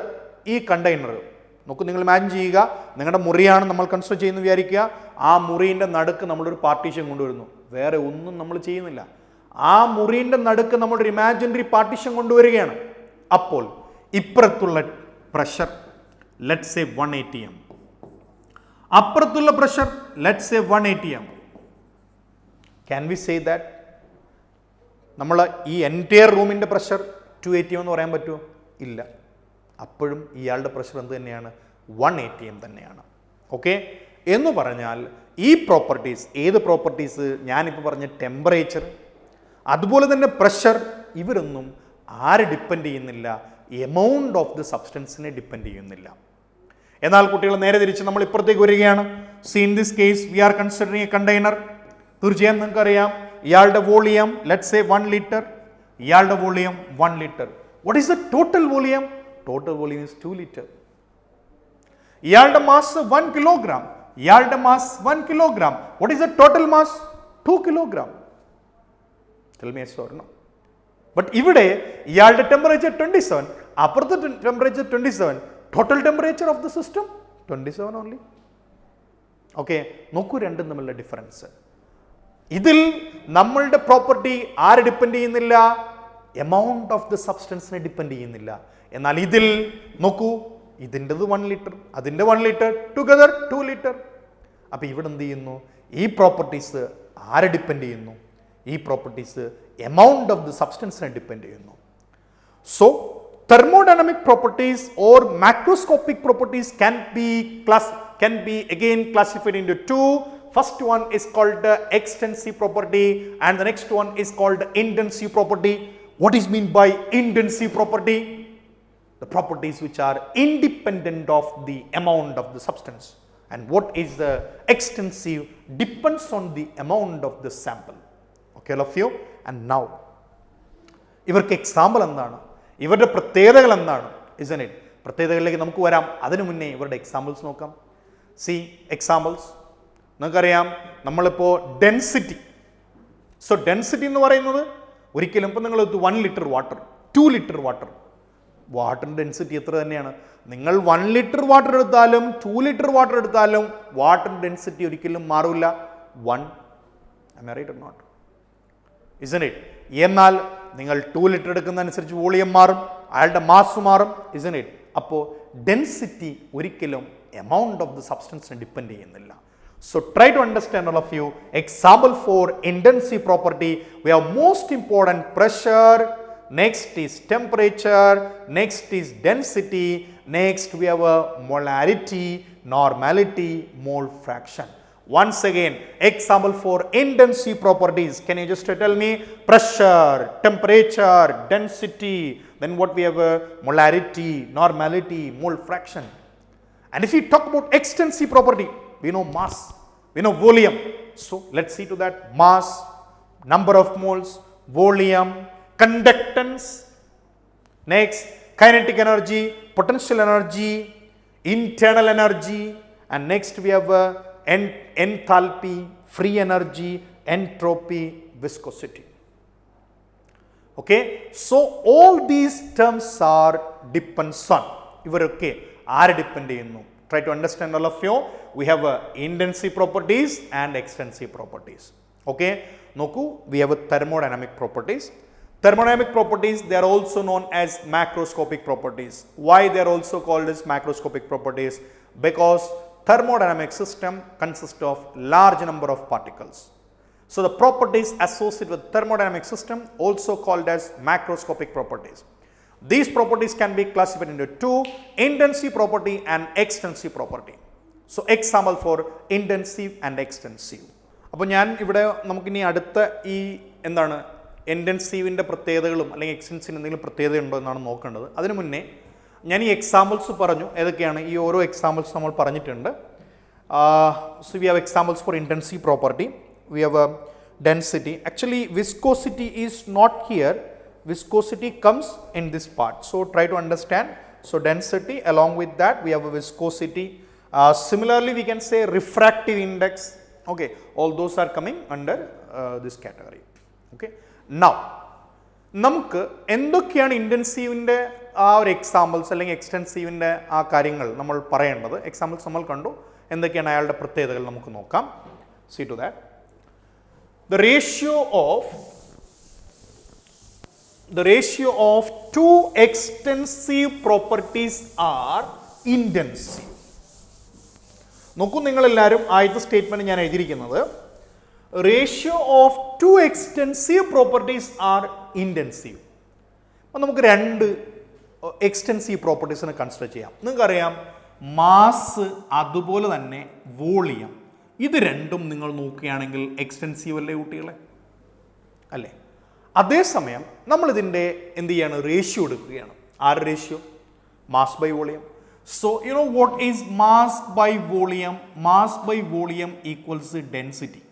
ഈ കണ്ടെയ്നർ നോക്കൂ, നിങ്ങൾ ഇമാജിൻ ചെയ്യുക, നിങ്ങളുടെ മുറിയാണ് നമ്മൾ കൺസിഡർ ചെയ്യുന്നത് വിചാരിക്കുക. ആ മുറീൻ്റെ നടുക്ക് നമ്മളൊരു പാർട്ടീഷൻ കൊണ്ടുവരുന്നു, വേറെ ഒന്നും നമ്മൾ ചെയ്യുന്നില്ല. ആ മുറീൻ്റെ നടുക്ക് നമ്മളൊരു ഇമാജിനറി പാർട്ടീഷൻ കൊണ്ടുവരികയാണ്. അപ്പോൾ ഇപ്പുറത്തുള്ള പ്രഷർ ലെറ്റ്സ് സേ 1 atm, അപ്പുറത്തുള്ള pressure let's say 1 atm. Can we say that നമ്മൾ ഈ എൻറ്റയർ റൂമിൻ്റെ പ്രഷർ 2 atm എന്ന് പറയാൻ പറ്റുമോ? ഇല്ല. അപ്പോഴും ഇയാളുടെ പ്രഷർ എന്ത് തന്നെയാണ്? 1 atm തന്നെയാണ്. ഓക്കെ, എന്ന് പറഞ്ഞാൽ ഈ പ്രോപ്പർട്ടീസ്, ഏത് പ്രോപ്പർട്ടീസ്? ഞാനിപ്പോൾ പറഞ്ഞ ടെമ്പറേച്ചർ, അതുപോലെ തന്നെ പ്രഷർ, ഇവരൊന്നും ആര് ഡിപ്പെൻഡ് ചെയ്യുന്നില്ല? എമൗണ്ട് ഓഫ് ദി സബ്സ്റ്റൻസിനെ ഡിപ്പെൻഡ് ചെയ്യുന്നില്ല. എന്നാൽ കുട്ടികൾ നേരെ തിരിച്ച് നമ്മൾ ഇപ്പുറത്തേക്ക് വരികയാണ്. See in this case we are considering a container. തീർച്ചയായും നിങ്ങൾക്കറിയാം ഇയാളുടെ വോളിയം ലെറ്റ്സ് സേ 1 liter, ഇയാളുടെ volume 1 liter. What is the total volume? Total volume is 2 liter. ഇയാളുടെ മാസ് 1 kilogram, ഇയാളുടെ mass 1 kilogram. What is the total mass? 2 kilogram. Tell me yes or no. But ഇവിടെ ഇയാളുടെ temperature 27, അപ്പുറത്തെ temperature 27, total temperature of the system 27 only. Okay, നോക്കൂ രണ്ടും തമ്മിലുള്ള difference. ഇതിൽ നമ്മളുടെ പ്രോപ്പർട്ടി ആര് ഡിപ്പെൻഡ് ചെയ്യുന്നില്ല? എമൗണ്ട് ഓഫ് ദ സബ്സ്റ്റൻസിനെ ഡിപ്പെൻഡ് ചെയ്യുന്നില്ല. എന്നാൽ ഇതിൽ നോക്കൂ, ഇതിൻ്റെത് 1 liter, അതിൻ്റെ 1 liter, ടുഗദർ 2 liter. അപ്പം ഇവിടെ എന്ത് ചെയ്യുന്നു? ഈ പ്രോപ്പർട്ടീസ് ആരെ ഡിപ്പെൻഡ് ചെയ്യുന്നു? ഈ പ്രോപ്പർട്ടീസ് എമൗണ്ട് ഓഫ് ദി സബ്സ്റ്റൻസിനെ ഡിപ്പെൻഡ് ചെയ്യുന്നു. So thermodynamic properties or macroscopic properties can be again classified into two. First one is called the extensive property and the next one is called intensive property. What is meant by intensive property? The properties which are independent of the amount of the substance. And what is the extensive? Depends on the amount of the sample. Okay, all of you. And now ഇവർക്ക് example എന്താണ്? ഇവരുടെ പ്രത്യേകതകൾ എന്താണ്? ഇസ്ന്റ് it? പ്രത്യേകതകളിലേക്ക് നമുക്ക് വരാം. അതിനു മുന്നേ ഇവരുടെ എക്സാമ്പിൾസ് നോക്കാം. C examples. നിങ്ങൾക്കറിയാം നമ്മളിപ്പോൾ ഡെൻസിറ്റി. സോ ഡെൻസിറ്റി എന്ന് പറയുന്നത് ഒരിക്കലും ഇപ്പം നിങ്ങൾ 1 liter വാട്ടർ, 2 liter വാട്ടർ, വാട്ടറിൻ്റെ ഡെൻസിറ്റി എത്ര തന്നെയാണ്? നിങ്ങൾ 1 liter വാട്ടർ എടുത്താലും 2 liter വാട്ടർ എടുത്താലും വാട്ടറിൻ്റെ ഡെൻസിറ്റി ഒരിക്കലും മാറില്ല. 1. Am I right or not? Isn't it? എന്നാൽ നിങ്ങൾ 2 liter എടുക്കുന്നതനുസരിച്ച് വോളിയം മാറും, അയാളുടെ മാസ് മാറും. Isn't it? അപ്പോൾ ഡെൻസിറ്റി ഒരിക്കലും എമൗണ്ട് ഓഫ് ദി സബ്സ്റ്റൻസിനെ ഡിപ്പെൻഡ് ചെയ്യുന്നില്ല. So try to understand all of you. Example for intensive property, we have most important pressure, next is temperature, next is density, next we have a molarity, normality, mole fraction. Once again, example for intensive properties. Can you just tell me? Pressure, temperature, density, then what we have a molarity, normality, mole fraction. And if we talk about extensive property, we know mass, we know volume. So let's see to that. Mass, number of moles, volume, conductance, next kinetic energy, potential energy, internal energy, and next we have enthalpy, free energy, entropy, viscosity. Okay, so all these terms are depends on. ഇവരൊക്കെ ആരെ depend ചെയ്യുന്നു? Try to understand all of you. We have intensive properties and extensive properties. Okay, നോക്കൂ, we have thermodynamic properties. Thermodynamic properties, they are also known as macroscopic properties. Why they are also called as macroscopic properties? Because thermodynamic system consists of large number of particles. So the properties associated with thermodynamic system also called as macroscopic properties. These properties can be classified into two: intensive property and extensive property. So example for intensive and extensive. അപ്പോൾ ഞാൻ ഇവിടെ നമുക്കിനി അടുത്ത ഈ എന്താണ് ഇൻറ്റൻസീവിൻ്റെ പ്രത്യേകതകളും അല്ലെങ്കിൽ എക്സ്റ്റൻസീവിന് എന്തെങ്കിലും പ്രത്യേകത ഉണ്ടോ എന്നാണ് നോക്കേണ്ടത്. അതിനു മുന്നേ ഞാൻ ഈ എക്സാമ്പിൾസ് പറഞ്ഞു. ഏതൊക്കെയാണ് ഈ ഓരോ എക്സാമ്പിൾസ് നമ്മൾ പറഞ്ഞിട്ടുണ്ട്. So we have examples for intensive property. We have density. Actually viscosity is not here. Viscosity comes in this part. So try to understand. So density, along with that we have a viscosity. Similarly we can say refractive index. Okay, all those are coming under this category. Okay, now നമുക്ക് എന്തൊക്കെയാണ് ഇൻറ്റൻസീവിൻ്റെ ആ ഒരു examples അല്ലെങ്കിൽ എക്സ്റ്റെൻസീവിൻ്റെ ആ കാര്യങ്ങൾ നമ്മൾ പറയേണ്ടത്. Examples നമ്മൾ കണ്ടു, എന്തൊക്കെയാണ് അയാളുടെ പ്രത്യേകതകൾ നമുക്ക് നോക്കാം. See to that. The ratio of two extensive properties are intensive. നോക്കൂ നിങ്ങളെല്ലാവരും, ആദ്യത്തെ സ്റ്റേറ്റ്മെൻറ്റ് ഞാൻ എഴുതിയിരിക്കുന്നത് ratio of two extensive properties are intensive. അപ്പം നമുക്ക് രണ്ട് എക്സ്റ്റെൻസീവ് പ്രോപ്പർട്ടീസിനെ കൺസിഡർ ചെയ്യാം. നിങ്ങൾക്കറിയാം മാസ് അതുപോലെ തന്നെ വോളിയം, ഇത് രണ്ടും നിങ്ങൾ നോക്കുകയാണെങ്കിൽ എക്സ്റ്റെൻസീവ് അല്ലേ കുട്ടികളെ, അല്ലേ? അതേസമയം നമ്മളിതിൻ്റെ എന്ത് ചെയ്യാണ്, റേഷ്യോ എടുക്കുകയാണ്. ആറ് ratio? Mass by volume. So you know what is mass by volume? Mass by volume equals density,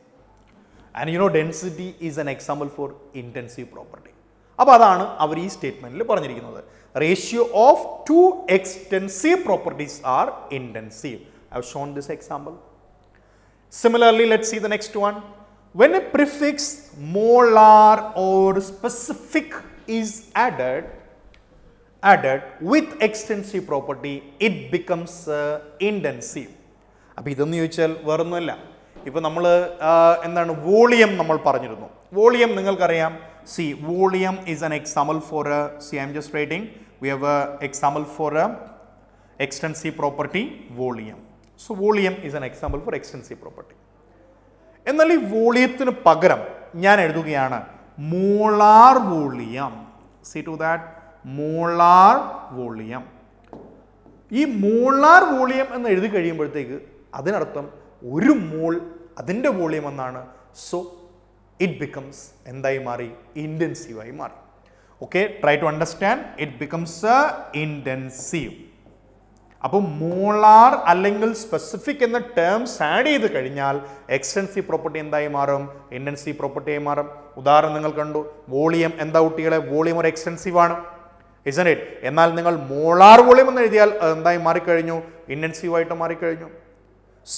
and you know density is an example for intensive property. അപ്പോൾ അതാണ് അവർ ഈ സ്റ്റേറ്റ്മെന്റിൽ പറഞ്ഞിരിക്കുന്നത്. Ratio of two extensive properties are intensive. I have shown this example. Similarly, let's see the next one. When a prefix molar or specific is added with extensive property, it becomes intensive. അപ്പോൾ ഇതെന്ന് ചോദിച്ചാൽ വേറൊന്നുമല്ല. ഇപ്പോൾ നമ്മൾ എന്താണ് volume നമ്മൾ പറഞ്ഞിരുന്നു. Volume നിങ്ങൾക്കറിയാം. C volume is an example for I am just writing, we have a example for extensive property volume. So volume is an example for extensive property. എന്നാൽ ഈ വോളിയത്തിന് പകരം ഞാൻ എഴുതുകയാണ് molar volume. See to that, molar volume. ഈ molar volume എന്ന് എഴുതി കഴിയുമ്പോഴത്തേക്ക് അതിനർത്ഥം ഒരു മോൾ അതിൻ്റെ വോളിയം എന്നാണ്. സോ ഇറ്റ് ബിക്കംസ് എന്തായി മാറി, ഇൻറ്റൻസീവായി മാറി. Okay, try to understand, it becomes intensive. അപ്പോൾ മോളാർ അല്ലെങ്കിൽ സ്പെസിഫിക് എന്ന ടേംസ് ആഡ് ചെയ്ത് കഴിഞ്ഞാൽ എക്സ്റ്റെൻസീവ് പ്രോപ്പർട്ടി എന്തായി മാറും, ഇൻറ്റൻസീവ് പ്രോപ്പർട്ടിയായി മാറും. ഉദാഹരണം നിങ്ങൾ കണ്ടു, വോളിയം എന്താ കുട്ടികളെ, വോളിയം ഒരു എക്സ്റ്റെൻസീവ് ആണ്, isn't it? എന്നാൽ നിങ്ങൾ മോളാർ വോളിയം എന്ന് എഴുതിയാൽ എന്തായി മാറിക്കഴിഞ്ഞു, ഇൻറ്റൻസീവ് ആയിട്ട് മാറിക്കഴിഞ്ഞു.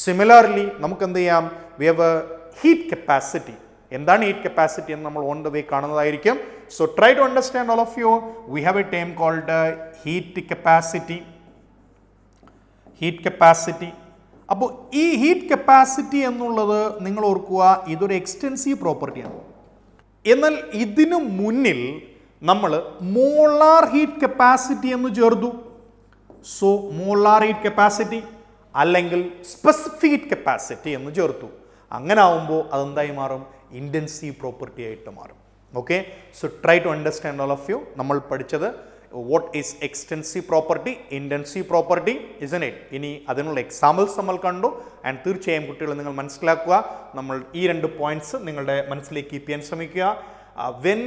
സിമിലർലി നമുക്ക് എന്ത് ചെയ്യാം, we have a heat capacity. എന്താണ് ഹീറ്റ് കപ്പാസിറ്റി എന്ന് നമ്മൾ ഓൺ ദ വേ കാണുന്നതായിരിക്കും. So try to understand all of you. We have a term called heat capacity. Heat capacity. അപ്പോൾ ഈ ഹീറ്റ് കപ്പാസിറ്റി എന്നുള്ളത് നിങ്ങൾ ഓർക്കുക, ഇതൊരു എക്സ്റ്റെൻസീവ് പ്രോപ്പർട്ടിയാണ്. എന്നാൽ ഇതിനു മുന്നിൽ നമ്മൾ മോളാർ ഹീറ്റ് കപ്പാസിറ്റി എന്ന് ചേർത്തു. സോ മോളാർ ഹീറ്റ് കപ്പാസിറ്റി അല്ലെങ്കിൽ സ്പെസിഫിക് ഹീറ്റ് കപ്പാസിറ്റി എന്ന് ചേർത്തു. അങ്ങനെ ആവുമ്പോൾ അതെന്തായി മാറും, ഇൻറ്റൻസീവ് പ്രോപ്പർട്ടി ആയിട്ട് മാറും. Okay, so try to understand all of you. നമ്മൾ പഠിച്ചത് what is extensive property, intensive property, isn't it? ഇനി അതിനുള്ള എക്സാമ്പിൾസ് നമ്മൾ കണ്ടു. ആൻഡ് തീർച്ചയായും കുട്ടികൾ നിങ്ങൾ മനസ്സിലാക്കുക, നമ്മൾ ഈ രണ്ട് പോയിന്റ്സ് നിങ്ങളുടെ മനസ്സിലേക്ക് കീപ്പ് ചെയ്യാൻ ശ്രമിക്കുക. When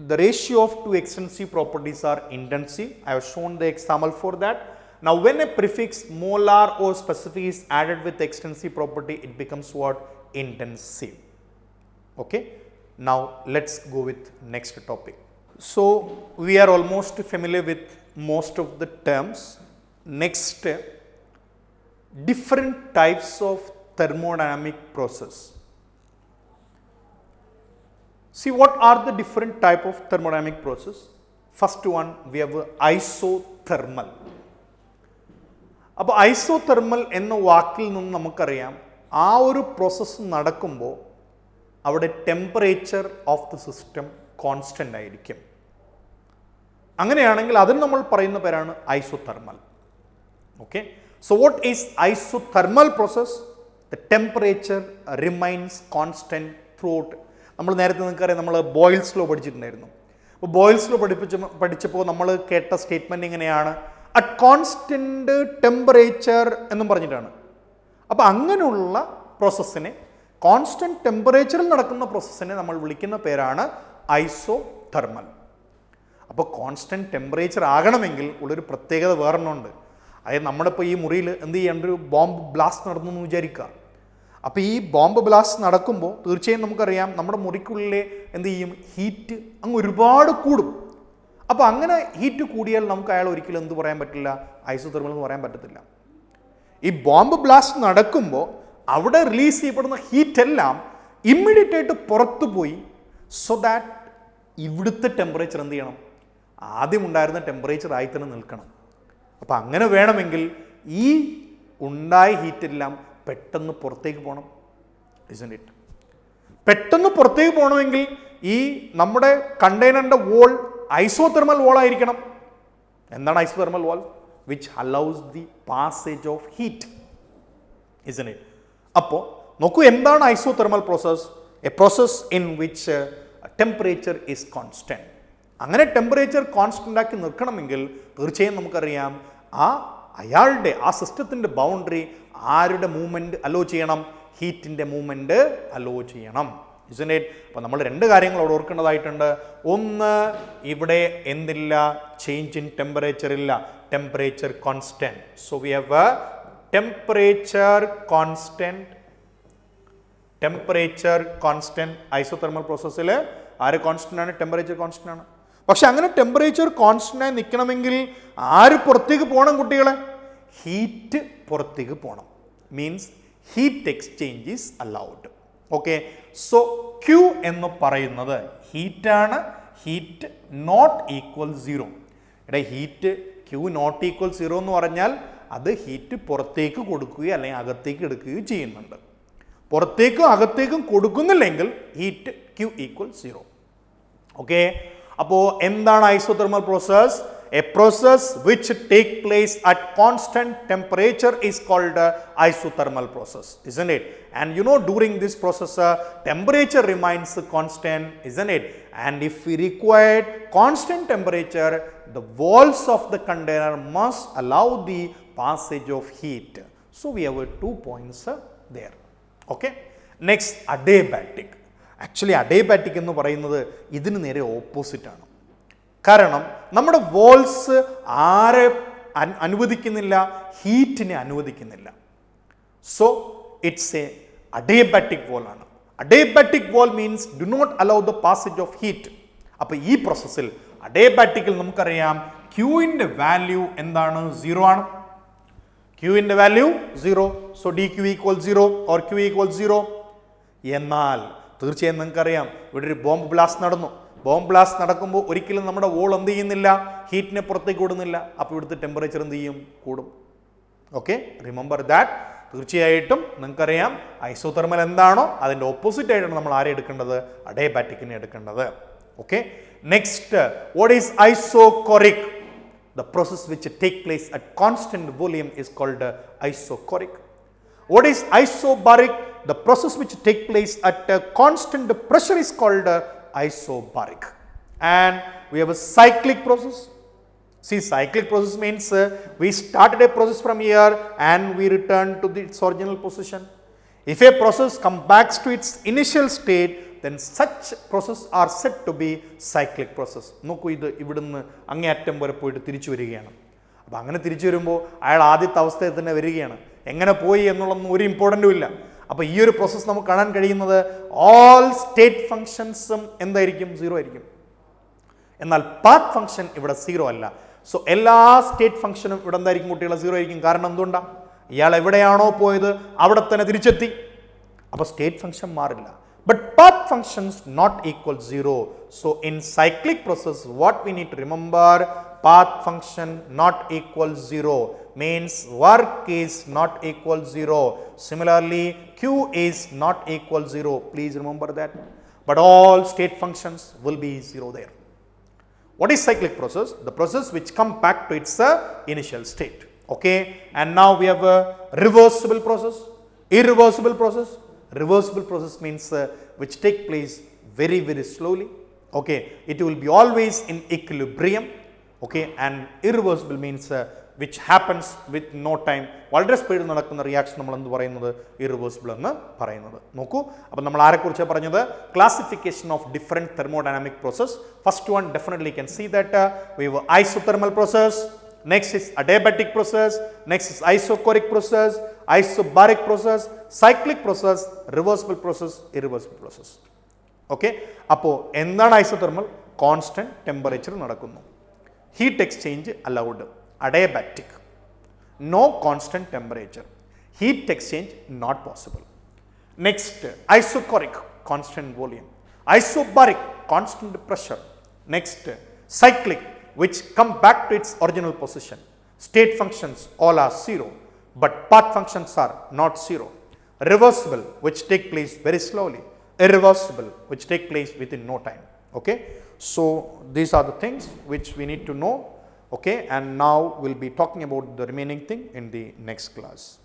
the ratio of two extensive properties are intensive, I have shown the example for that. Now when a prefix molar or specific is added with extensive property, it becomes what, intensive. Okay, now let's go with next topic. So we are almost familiar with most of the terms. Next, different types of thermodynamic process. See, what are the different type of thermodynamic process? First one, we have isothermal. അപ്പോൾ isothermal എന്ന വാക്കിൽ നിന്ന് നമുക്കറിയാം, ആ ഒരു process നടക്കുമ്പോൾ അവിടെ temperature of the system constant ആയിരിക്കും. അങ്ങനെയാണെങ്കിൽ അതിന് നമ്മൾ പറയുന്ന പേരാണ് isothermal. Okay, so what is isothermal process? The temperature remains constant through out. നമ്മൾ നേരത്തെ നിങ്ങൾക്കറിയാം, നമ്മൾ ബോയിൽസ് ലോ പഠിച്ചിട്ടുണ്ടായിരുന്നു. അപ്പോൾ ബോയിൽസ് ലോ പഠിച്ചപ്പോൾ നമ്മൾ കേട്ട സ്റ്റേറ്റ്മെൻറ്റ് ഇങ്ങനെയാണ്, അറ്റ് കോൺസ്റ്റൻറ്റ് ടെമ്പറേച്ചർ എന്നും പറഞ്ഞിട്ടാണ്. അപ്പോൾ അങ്ങനെയുള്ള പ്രോസസ്സിനെ, കോൺസ്റ്റൻറ്റ് ടെമ്പറേച്ചറിൽ നടക്കുന്ന പ്രോസസ്സിനെ നമ്മൾ വിളിക്കുന്ന പേരാണ് ഐസോതെർമൽ. അപ്പോൾ കോൺസ്റ്റൻറ്റ് ടെമ്പറേച്ചർ ആകണമെങ്കിൽ ഉള്ളൊരു പ്രത്യേകത വേറൊന്നുണ്ട്. അതായത് നമ്മളിപ്പോൾ ഈ മുറിയിൽ എന്ത് ചെയ്യേണ്ട, ഒരു ബോംബ് ബ്ലാസ്റ്റ് നടന്നു എന്ന് വിചാരിക്കുക. അപ്പോൾ ഈ ബോംബ് ബ്ലാസ്റ്റ് നടക്കുമ്പോൾ തീർച്ചയായും നമുക്കറിയാം നമ്മുടെ മുറിക്കുള്ളിലെ എന്ത് ചെയ്യും, ഹീറ്റ് അങ്ങ് ഒരുപാട് കൂടും. അപ്പോൾ അങ്ങനെ ഹീറ്റ് കൂടിയാൽ നമുക്ക് അയാൾ ഒരിക്കലും എന്ത് പറയാൻ പറ്റില്ല, ഐസോതെർമൽ എന്ന് പറയാൻ പറ്റത്തില്ല. ഈ ബോംബ് ബ്ലാസ്റ്റ് നടക്കുമ്പോൾ അവിടെ റിലീസ് ചെയ്യപ്പെടുന്ന ഹീറ്റ് എല്ലാം ഇമ്മീഡിയറ്റ് ആയിട്ട് പുറത്തു പോയി. സോ ദാറ്റ് ഇവിടുത്തെ ടെമ്പറേച്ചർ എന്ത് ചെയ്യണം, ആദ്യം ഉണ്ടായിരുന്ന ടെമ്പറേച്ചർ ആയി തന്നെ നിൽക്കണം. അപ്പം അങ്ങനെ വേണമെങ്കിൽ ഈ ഉണ്ടായ ഹീറ്റെല്ലാം പെട്ടെന്ന് പുറത്തേക്ക് പോകണം. ഇസ്ന്റ് ഇറ്റ്? പെട്ടെന്ന് പുറത്തേക്ക് പോകണമെങ്കിൽ ഈ നമ്മുടെ കണ്ടെയ്നറിൻ്റെ വോൾ ഐസോതെർമൽ വോൾ ആയിരിക്കണം. എന്താണ് isothermal wall? Which allows the passage of heat. Isn't it? അപ്പോൾ നോക്കൂ, എന്താണ് isothermal process? A process in which temperature is constant. അങ്ങനെ ടെമ്പറേച്ചർ കോൺസ്റ്റൻ്റ് ആക്കി നിൽക്കണമെങ്കിൽ തീർച്ചയായും നമുക്കറിയാം അയാളുടെ ആ സിസ്റ്റത്തിൻ്റെ ബൗണ്ടറി ആരുടെ മൂവ്മെൻറ്റ് അലോ ചെയ്യണം? ഹീറ്റിൻ്റെ മൂവ്മെൻറ്റ് അലോ ചെയ്യണം. ഇസ്ന്റ് ഇറ്റ്? അപ്പോൾ നമ്മൾ രണ്ട് കാര്യങ്ങൾ അവിടെ ഓർക്കേണ്ടതായിട്ടുണ്ട്. ഒന്ന്, ഇവിടെ എന്തില്ല? ചേഞ്ച് ഇൻ ടെമ്പറേച്ചർ ഇല്ല, temperature constant. So we have temperature constant. Temperature constant isothermal പ്രോസസ്സിൽ ആര് കോൺസ്റ്റൻ്റ് ആണ്? ടെമ്പറേച്ചർ കോൺസ്റ്റൻ്റ് ആണ്. പക്ഷെ അങ്ങനെ ടെമ്പറേച്ചർ കോൺസ്റ്റൻ്റ് ആയി നിൽക്കണമെങ്കിൽ ആര് പുറത്തേക്ക് പോകണം കുട്ടികളെ? ഹീറ്റ് പുറത്തേക്ക് പോകണം. Means heat exchange is allowed. Okay, so Q എന്ന് പറയുന്നത് ഹീറ്റാണ്. Heat not equal 0. ഇവിടെ ഹീറ്റ് ക്യൂ നോട്ട് ഈക്വൽ 0 എന്ന് പറഞ്ഞാൽ അത് ഹീറ്റ് പുറത്തേക്ക് കൊടുക്കുകയോ അല്ലെങ്കിൽ അകത്തേക്ക് എടുക്കുകയോ ചെയ്യുന്നുണ്ട്. പുറത്തേക്കും അകത്തേക്കും കൊടുക്കുന്നില്ലെങ്കിൽ ഹീറ്റ് ക്യൂ ഈക്വൽ 0. ഓക്കെ, അപ്പോൾ എന്താണ് isothermal process? A process which take place at constant temperature is called isothermal process, isn't it? And you know, during this process temperature remains constant, isn't it? And if we require constant temperature, the walls of the container must allow the passage of heat. So we have 2 points there. Okay, next, adiabatic. Actually adiabatic എന്ന് പറയുന്നത് ഇതിന് നേരെ opposite ആണ്. കാരണം നമ്മുടെ walls ആരെ അനുവദിക്കുന്നില്ല? ഹീറ്റിനെ അനുവദിക്കുന്നില്ല. So it's a adiabatic wall ആണ്. Adiabatic wall means do not allow the passage of heat. അപ്പോൾ ഈ പ്രോസസ്സിൽ അഡിയബാറ്റിക്കിൽ നമുക്കറിയാം ക്യൂവിൻ്റെ വാല്യൂ എന്താണ്? 0 ആണ്. ക്യൂവിൻ്റെ value 0. So D Q equal 0 or Q equal 0. എന്നാൽ തീർച്ചയായും നിങ്ങൾക്കറിയാം ഇവിടെ ഒരു ബോംബ് ബ്ലാസ്റ്റ് നടന്നു. ബോംബ് ബ്ലാസ്റ്റ് നടക്കുമ്പോൾ ഒരിക്കലും നമ്മുടെ വോൾ എന്ത് ചെയ്യുന്നില്ല? ഹീറ്റിനെ പുറത്തേക്ക് വിടുന്നില്ല. അപ്പോൾ ഇവിടുത്തെ ടെമ്പറേച്ചർ എന്ത് ചെയ്യും? കൂടും. Okay, remember that. തീർച്ചയായിട്ടും നിങ്ങൾക്കറിയാം ഐസോതെർമൽ എന്താണോ അതിൻ്റെ ഓപ്പോസിറ്റ് ആയിട്ടാണ് നമ്മൾ ആരെ എടുക്കേണ്ടത്? അഡിയബാറ്റിക്കിനെ എടുക്കേണ്ടത്. Okay, next, what is isochoric? The process which take place at constant volume is called isochoric. What is isobaric? The process which take place at constant pressure is called isobaric. And we have a cyclic process. See, cyclic process means we started a process from here and we return to its original position. If a process comes back to its initial state, then such process are said to be cyclic process. നോക്കൂ, ഇത് ഇവിടുന്ന് അങ്ങേയറ്റം വരെ പോയിട്ട് തിരിച്ചു വരികയാണ്. അപ്പോൾ അങ്ങനെ തിരിച്ചു വരുമ്പോൾ അയാൾ ആദ്യത്തെ അവസ്ഥയിൽ തന്നെ വരികയാണ്. എങ്ങനെ പോയി എന്നുള്ളതൊന്നും ഒരു ഇമ്പോർട്ടൻറ്റും ഇല്ല. അപ്പോൾ ഈ ഒരു പ്രോസസ്സ് നമുക്ക് കാണാൻ കഴിയുന്നത് ഓൾ സ്റ്റേറ്റ് ഫങ്ഷൻസും എന്തായിരിക്കും? 0 ആയിരിക്കും. എന്നാൽ പാത്ത് ഫംഗ്ഷൻ ഇവിടെ 0 അല്ല. സോ എല്ലാ സ്റ്റേറ്റ് ഫംഗ്ഷനും ഇവിടെ എന്തായിരിക്കും കുട്ടികളെ? 0 ആയിരിക്കും. കാരണം എന്തുകൊണ്ടാണ്? ഇയാൾ എവിടെയാണോ പോയത് അവിടെ തന്നെ തിരിച്ചെത്തി. അപ്പോൾ സ്റ്റേറ്റ് ഫംഗ്ഷൻ മാറില്ല. But path functions not equal 0. So in cyclic process what we need to remember, path function not equal 0 means work is not equal 0. Similarly, Q is not equal 0. Please remember that. But all state functions will be 0 there. What is cyclic process? The process which come back to its initial state. Okay, and now we have a reversible process, irreversible process. Reversible process means which take place very, very slowly. Okay, it will be always in equilibrium. Okay, and irreversible means which happens with no time. വളരെ സ്പീഡിൽ നടക്കുന്ന reaction നമ്മൾ എന്ത് പറയുന്നത്? Irreversible എന്ന് പറയുന്നത്. നോക്കൂ, അപ്പോൾ നമ്മൾ ആരെക്കുറിച്ചാണ് പറഞ്ഞത്? Classification of different thermodynamic process. First one definitely can see that we have isothermal process, next is adiabatic process, next is isochoric process, isobaric process, cyclic process, reversible process, irreversible process. Okay, അപ്പോൾ എന്താണ് isothermal? Constant temperature നടക്കുന്നു. Heat exchange allowed. Adiabatic, no constant temperature. Heat exchange not possible. Next, isochoric, constant volume. Isobaric, constant pressure. Next, cyclic, which come back to its original position. State functions all are 0, but path functions are not 0. Reversible, which take place very slowly. Irreversible, which take place within no time. Okay. So these are the things which we need to know. Okay. And now we'll be talking about the remaining thing in the next class.